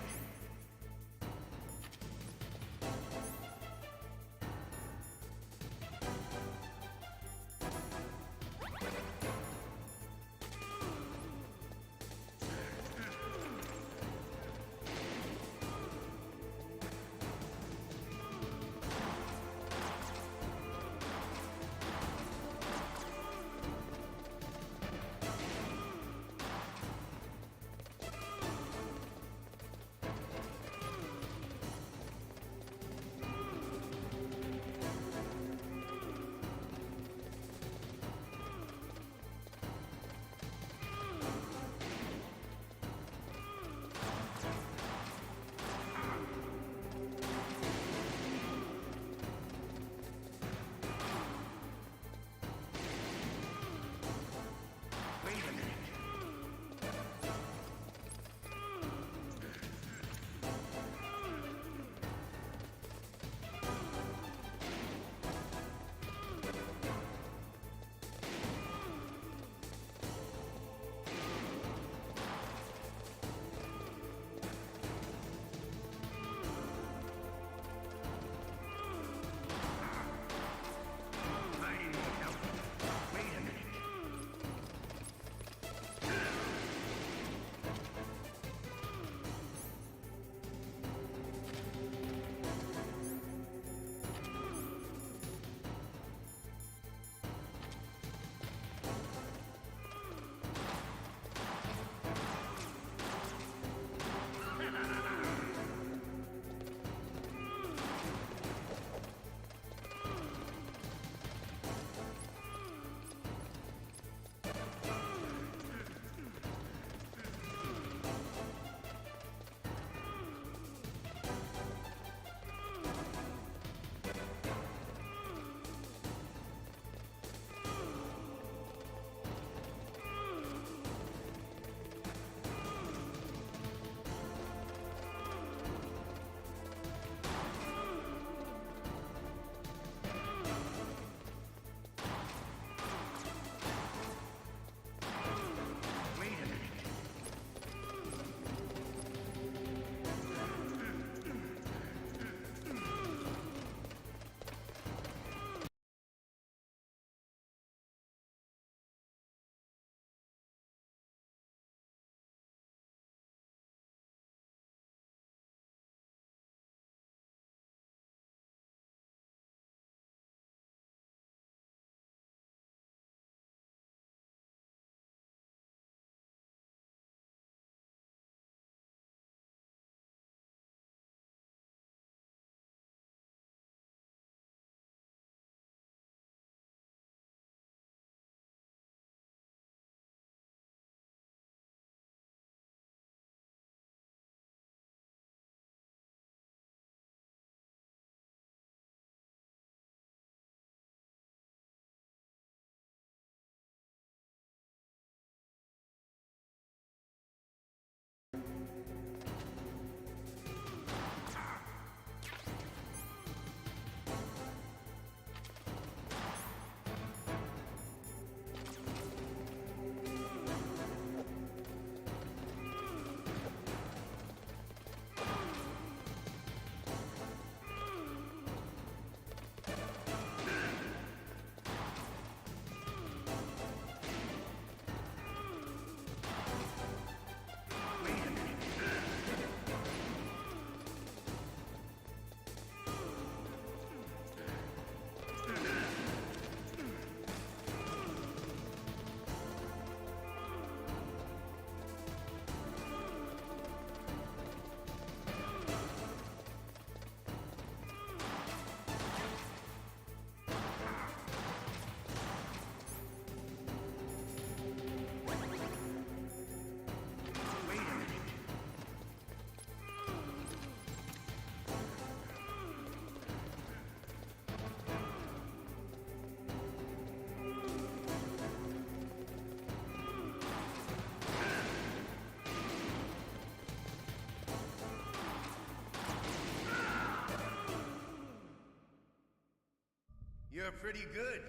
You're pretty good.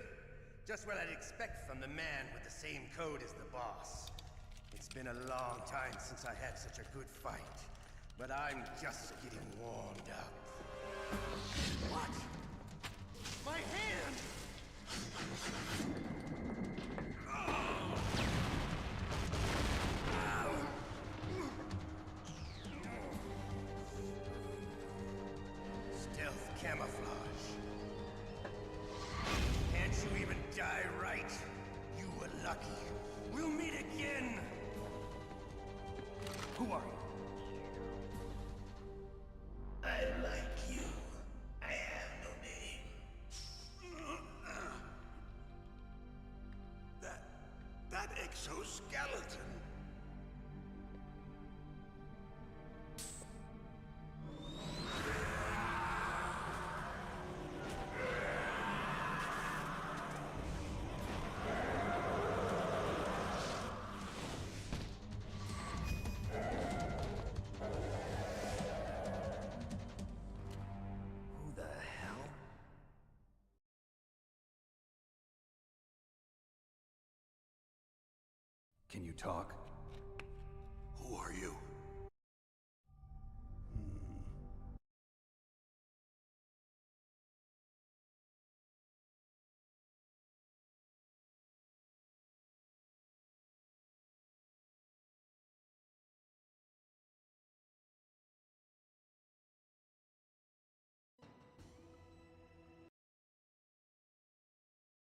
Just what I'd expect from the man with the same code as the boss. It's been a long time since I had such a good fight, but I'm just getting warmed up. What? My hand! Stealth camouflage. Can't you even die right? You were lucky. We'll meet again! Who are you? I like you. I have no name. That exoskeleton. Who the hell? Can you talk? Who are you?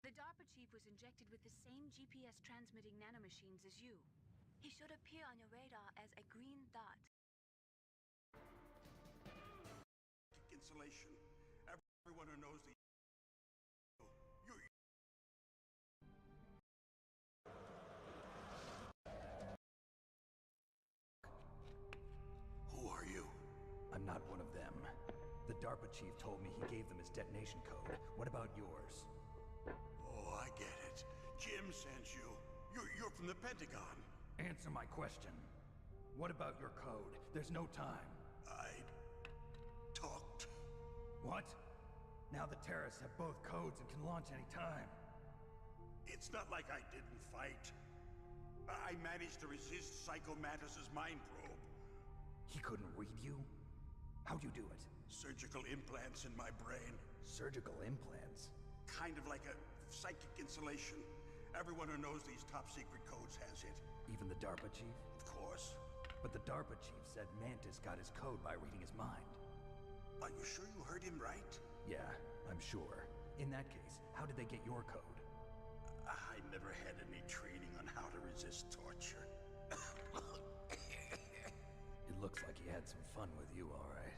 The DARPA chief was injected with the same GPS transmitting nanomachines as you. He should appear on your radar as a green dot. Insulation. Everyone who knows the... You're... Who are you? I'm not one of them. The DARPA chief told me he gave them his detonation code. What about yours? Oh, I get it. Jim sent you. You're from the Pentagon. Answer my question. What about your code? There's no time. I talked. What? Now the terrorists have both codes and can launch any time. It's not like I didn't fight. I managed to resist Psycho Mantis's mind probe. He couldn't read you? How'd you do it? Surgical implants in my brain. Surgical implants? Kind of like a psychic insulation. Everyone who knows these top secret codes has it. Even the DARPA chief? Of course. But the DARPA chief said Mantis got his code by reading his mind. Are you sure you heard him right? Yeah, I'm sure. In that case, how did they get your code? I never had any training on how to resist torture. It looks like he had some fun with you, all right.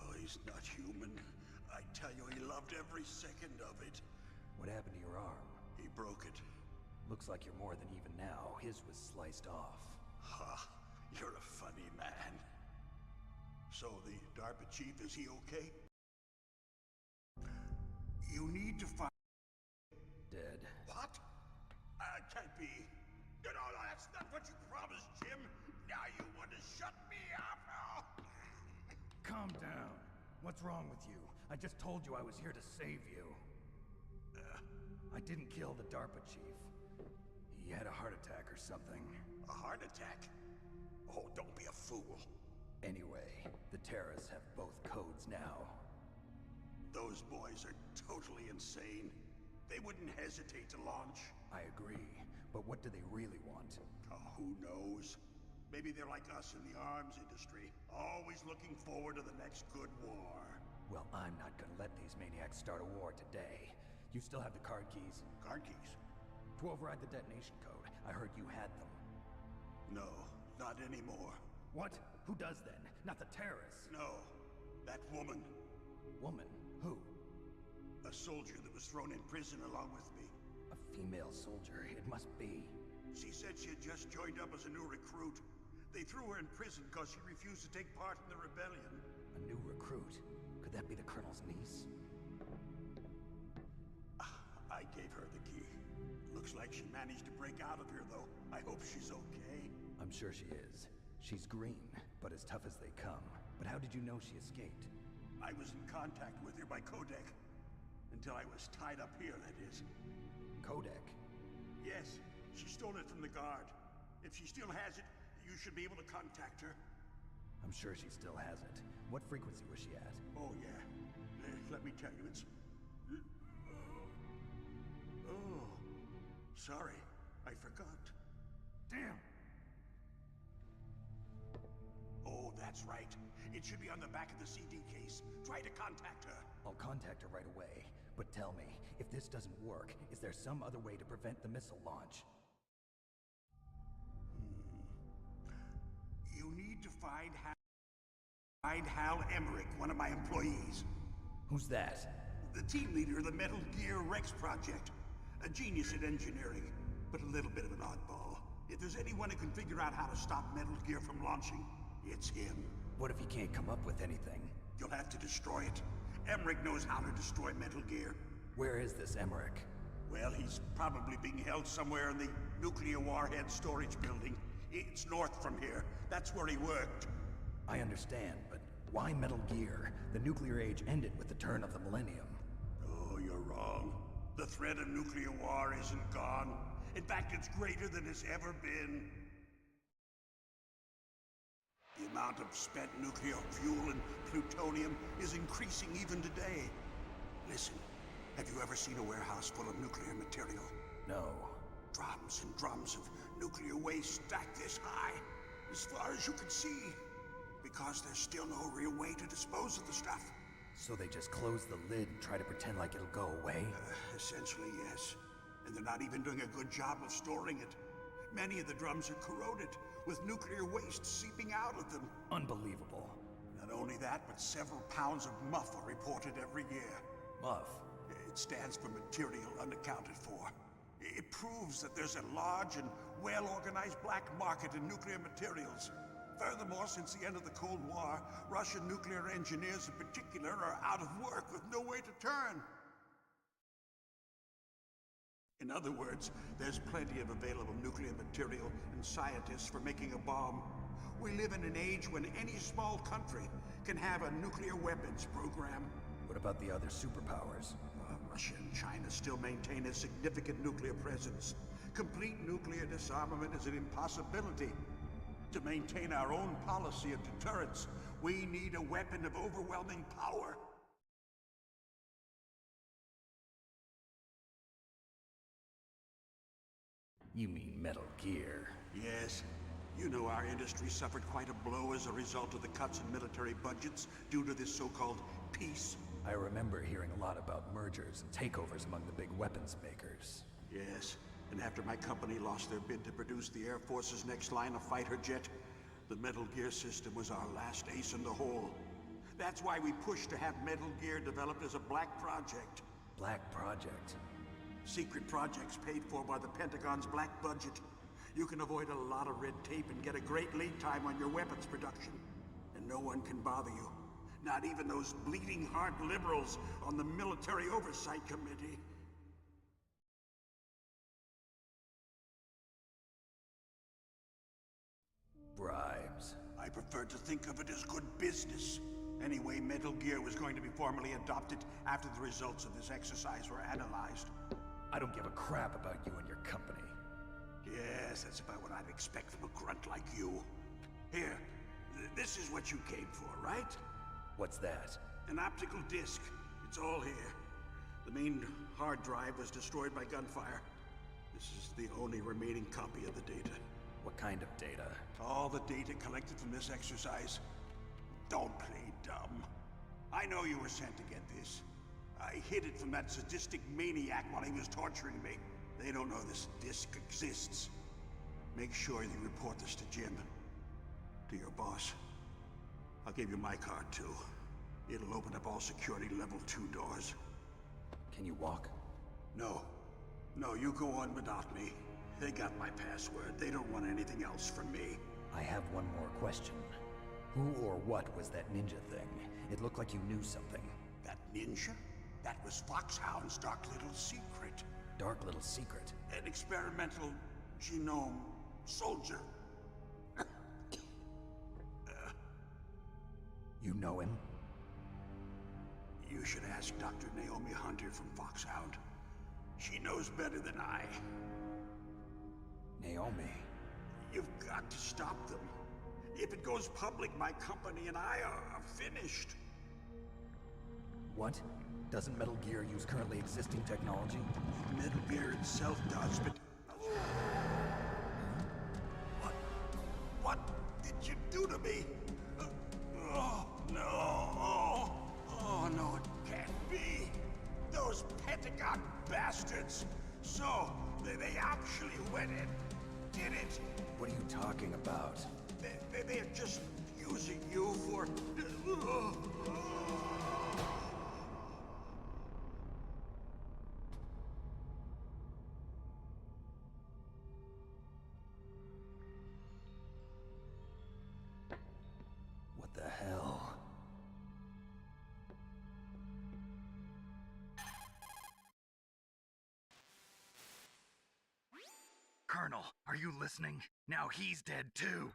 Oh, he's not human. I tell you, he loved every second of it. What happened to your arm? He broke it. Looks like you're more than even now. His was sliced off. Ha! You're a funny man. So the DARPA chief, is he okay? You need to find... Dead. What? Can't be. No, that's not what you promised, Jim. Now you want to shut me up? Oh. Calm down. What's wrong with you? I just told you I was here to save you. I didn't kill the DARPA chief. He had a heart attack or something. A heart attack? Oh, don't be a fool. Anyway, the terrorists have both codes now. Those boys are totally insane. They wouldn't hesitate to launch. I agree, but what do they really want? Oh, who knows? Maybe they're like us in the arms industry, always looking forward to the next good war. Well, I'm not gonna let these maniacs start a war today. You still have the card keys? Card keys? To override the detonation code. I heard you had them. No, not anymore. What? Who does then? Not the terrorists? No, that woman. Woman? Who? A soldier that was thrown in prison along with me. A female soldier, it must be. She said she had just joined up as a new recruit. They threw her in prison because she refused to take part in the rebellion. A new recruit? Could that be the Colonel's niece? I gave her the key. Looks like she managed to break out of here, though. I hope she's okay. I'm sure she is. She's green, but as tough as they come. But how did you know she escaped? I was in contact with her by codec. Until I was tied up here, that is. Codec? Yes, she stole it from the guard. If she still has it, you should be able to contact her. I'm sure she still has it. What frequency was she at? Oh, yeah. Let me tell you, it's... Oh, sorry. I forgot. Damn! Oh, that's right. It should be on the back of the CD case. Try to contact her. I'll contact her right away. But tell me, if this doesn't work, is there some other way to prevent the missile launch? You need to find Hal Emmerich, one of my employees. Who's that? The team leader of the Metal Gear Rex project. A genius at engineering, but a little bit of an oddball. If there's anyone who can figure out how to stop Metal Gear from launching, it's him. What if he can't come up with anything? You'll have to destroy it. Emmerich knows how to destroy Metal Gear. Where is this Emmerich? Well, he's probably being held somewhere in the nuclear warhead storage building. It's north from here. That's where he worked. I understand, but why Metal Gear? The nuclear age ended with the turn of the millennium. Oh, you're wrong. The threat of nuclear war isn't gone. In fact, it's greater than it's ever been. The amount of spent nuclear fuel and plutonium is increasing even today. Listen, have you ever seen a warehouse full of nuclear material? No. Drums and drums of nuclear waste stacked this high, as far as you can see. Because there's still no real way to dispose of the stuff. So they just close the lid and try to pretend like it'll go away? Essentially, yes. And they're not even doing a good job of storing it. Many of the drums are corroded, with nuclear waste seeping out of them. Unbelievable. Not only that, but several pounds of MUF are reported every year. MUF? It stands for material unaccounted for. It proves that there's a large and well-organized black market in nuclear materials. Furthermore, since the end of the Cold War, Russian nuclear engineers in particular are out of work with no way to turn. In other words, there's plenty of available nuclear material and scientists for making a bomb. We live in an age when any small country can have a nuclear weapons program. What about the other superpowers? Russia and China still maintain a significant nuclear presence. Complete nuclear disarmament is an impossibility. To maintain our own policy of deterrence, we need a weapon of overwhelming power. You mean Metal Gear? Yes. You know our industry suffered quite a blow as a result of the cuts in military budgets due to this so-called peace. I remember hearing a lot about mergers and takeovers among the big weapons makers. Yes, and after my company lost their bid to produce the Air Force's next line of fighter jet, the Metal Gear system was our last ace in the hole. That's why we pushed to have Metal Gear developed as a black project. Black project? Secret projects paid for by the Pentagon's black budget. You can avoid a lot of red tape and get a great lead time on your weapons production. And no one can bother you. Not even those bleeding heart liberals on the Military Oversight Committee. Bribes. I prefer to think of it as good business. Anyway, Metal Gear was going to be formally adopted after the results of this exercise were analyzed. I don't give a crap about you and your company. Yes, that's about what I'd expect from a grunt like you. Here, this is what you came for, right? What's that? An optical disc. It's all here. The main hard drive was destroyed by gunfire. This is the only remaining copy of the data. What kind of data? All the data collected from this exercise. Don't play dumb. I know you were sent to get this. I hid it from that sadistic maniac while he was torturing me. They don't know this disc exists. Make sure you report this to Jim. To your boss. I'll give you my card, too. It'll open up all security level 2 doors. Can you walk? No. No, you go on without me. They got my password. They don't want anything else from me. I have one more question. Who or what was that ninja thing? It looked like you knew something. That ninja? That was Foxhound's dark little secret. Dark little secret? An experimental genome soldier. You know him? You you should ask Dr. Naomi Hunter from Foxhound. She knows better than I. Naomi? You've got to stop them. If it goes public, my company and I are finished. What? Doesn't Metal Gear use currently existing technology? Metal Gear itself does, but... What did you do to me? Oh, no. Oh, no, it can't be. Those Pentagon bastards. So, they actually went and did it. What are you talking about? They're just using you for... What the hell? Colonel, are you listening? Now he's dead too.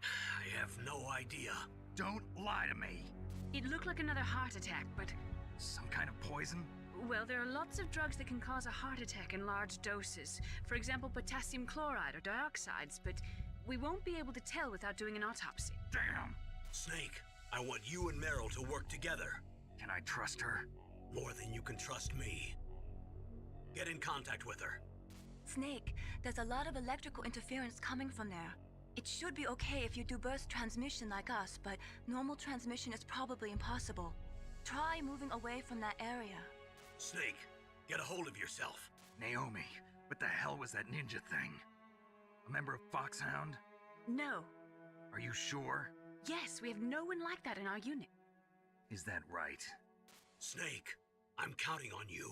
I have no idea. Don't lie to me. It looked like another heart attack, but... Some kind of poison? Well, there are lots of drugs that can cause a heart attack in large doses. For example, potassium chloride or dioxides, but we won't be able to tell without doing an autopsy. Damn! Snake, I want you and Meryl to work together. Can I trust her? More than you can trust me. Get in contact with her. Snake, there's a lot of electrical interference coming from there. It should be okay if you do burst transmission like us, but normal transmission is probably impossible. Try moving away from that area. Snake, get a hold of yourself. Naomi, what the hell was that ninja thing? A member of Foxhound? No. Are you sure? Yes, we have no one like that in our unit. Is that right? Snake, I'm counting on you.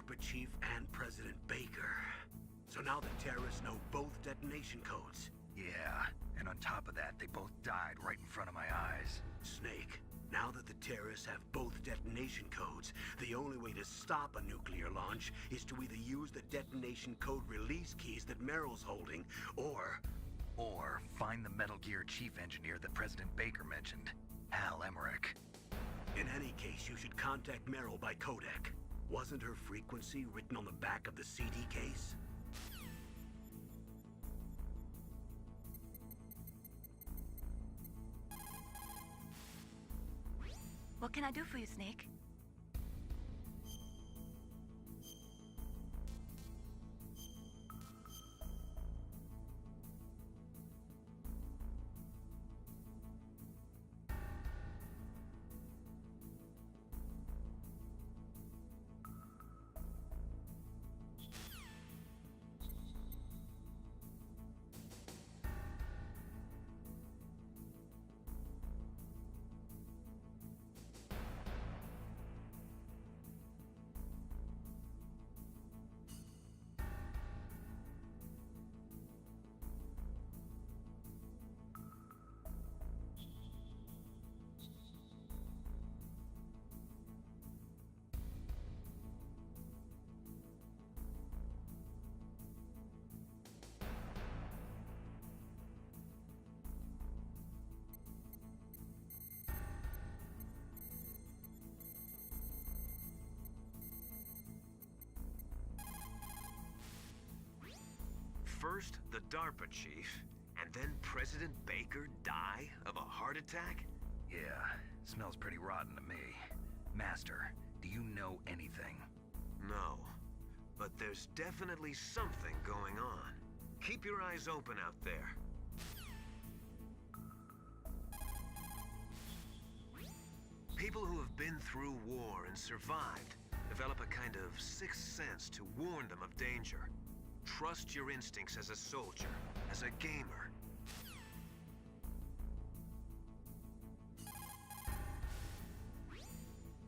DARPA chief and President Baker. So now the terrorists know both detonation codes. Yeah, and on top of that, they both died right in front of my eyes. Snake, now that the terrorists have both detonation codes, the only way to stop a nuclear launch is to either use the detonation code release keys that Meryl's holding, or find the Metal Gear chief engineer that President Baker mentioned, Hal Emmerich. In any case, you should contact Meryl by codec. Wasn't her frequency written on the back of the CD case? What can I do for you, Snake? First, the DARPA chief, and then President Baker die of a heart attack? Yeah, smells pretty rotten to me. Master, do you know anything? No, but there's definitely something going on. Keep your eyes open out there. People who have been through war and survived develop a kind of sixth sense to warn them of danger. Trust your instincts as a soldier, as a gamer.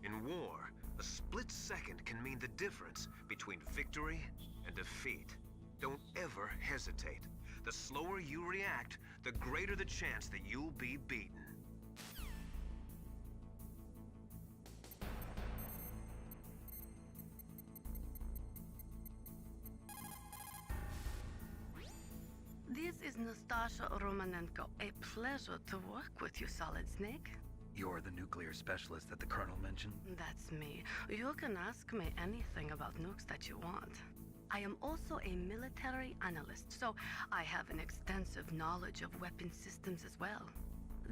In war, a split second can mean the difference between victory and defeat. Don't ever hesitate. The slower you react, the greater the chance that you'll be beaten. This is Nastasha Romanenko. A pleasure to work with you, Solid Snake. You're the nuclear specialist that the Colonel mentioned? That's me. You can ask me anything about nukes that you want. I am also a military analyst, so I have an extensive knowledge of weapon systems as well.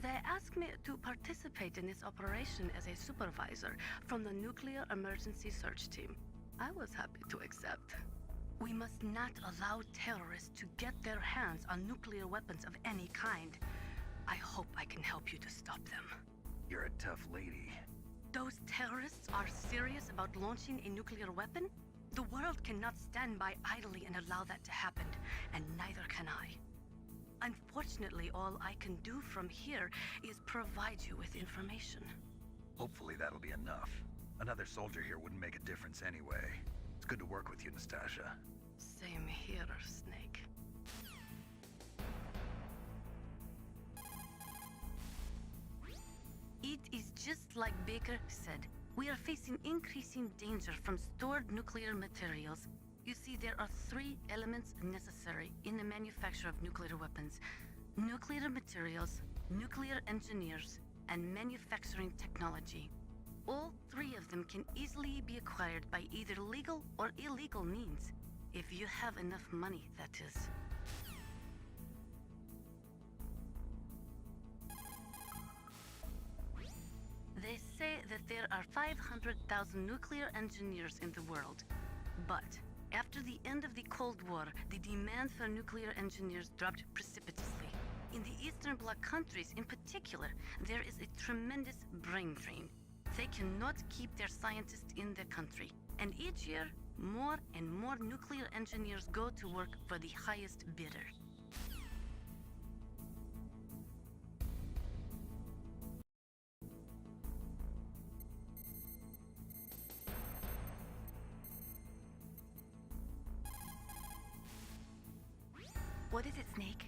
They asked me to participate in this operation as a supervisor from the Nuclear Emergency Search Team. I was happy to accept. We must not allow terrorists to get their hands on nuclear weapons of any kind. I hope I can help you to stop them. You're a tough lady. Those terrorists are serious about launching a nuclear weapon? The world cannot stand by idly and allow that to happen, and neither can I. Unfortunately, all I can do from here is provide you with information. Hopefully that'll be enough. Another soldier here wouldn't make a difference anyway. It's good to work with you, Nastasha. Same here, Snake. It is just like Baker said. We are facing increasing danger from stored nuclear materials. You see, there are 3 elements necessary in the manufacture of nuclear weapons: nuclear materials, nuclear engineers, and manufacturing technology. All 3 of them can easily be acquired by either legal or illegal means. If you have enough money, that is. They say that there are 500,000 nuclear engineers in the world. But after the end of the Cold War, the demand for nuclear engineers dropped precipitously. In the Eastern Bloc countries in particular, there is a tremendous brain drain. They cannot keep their scientists in the country. And each year, more and more nuclear engineers go to work for the highest bidder. What is it, Snake?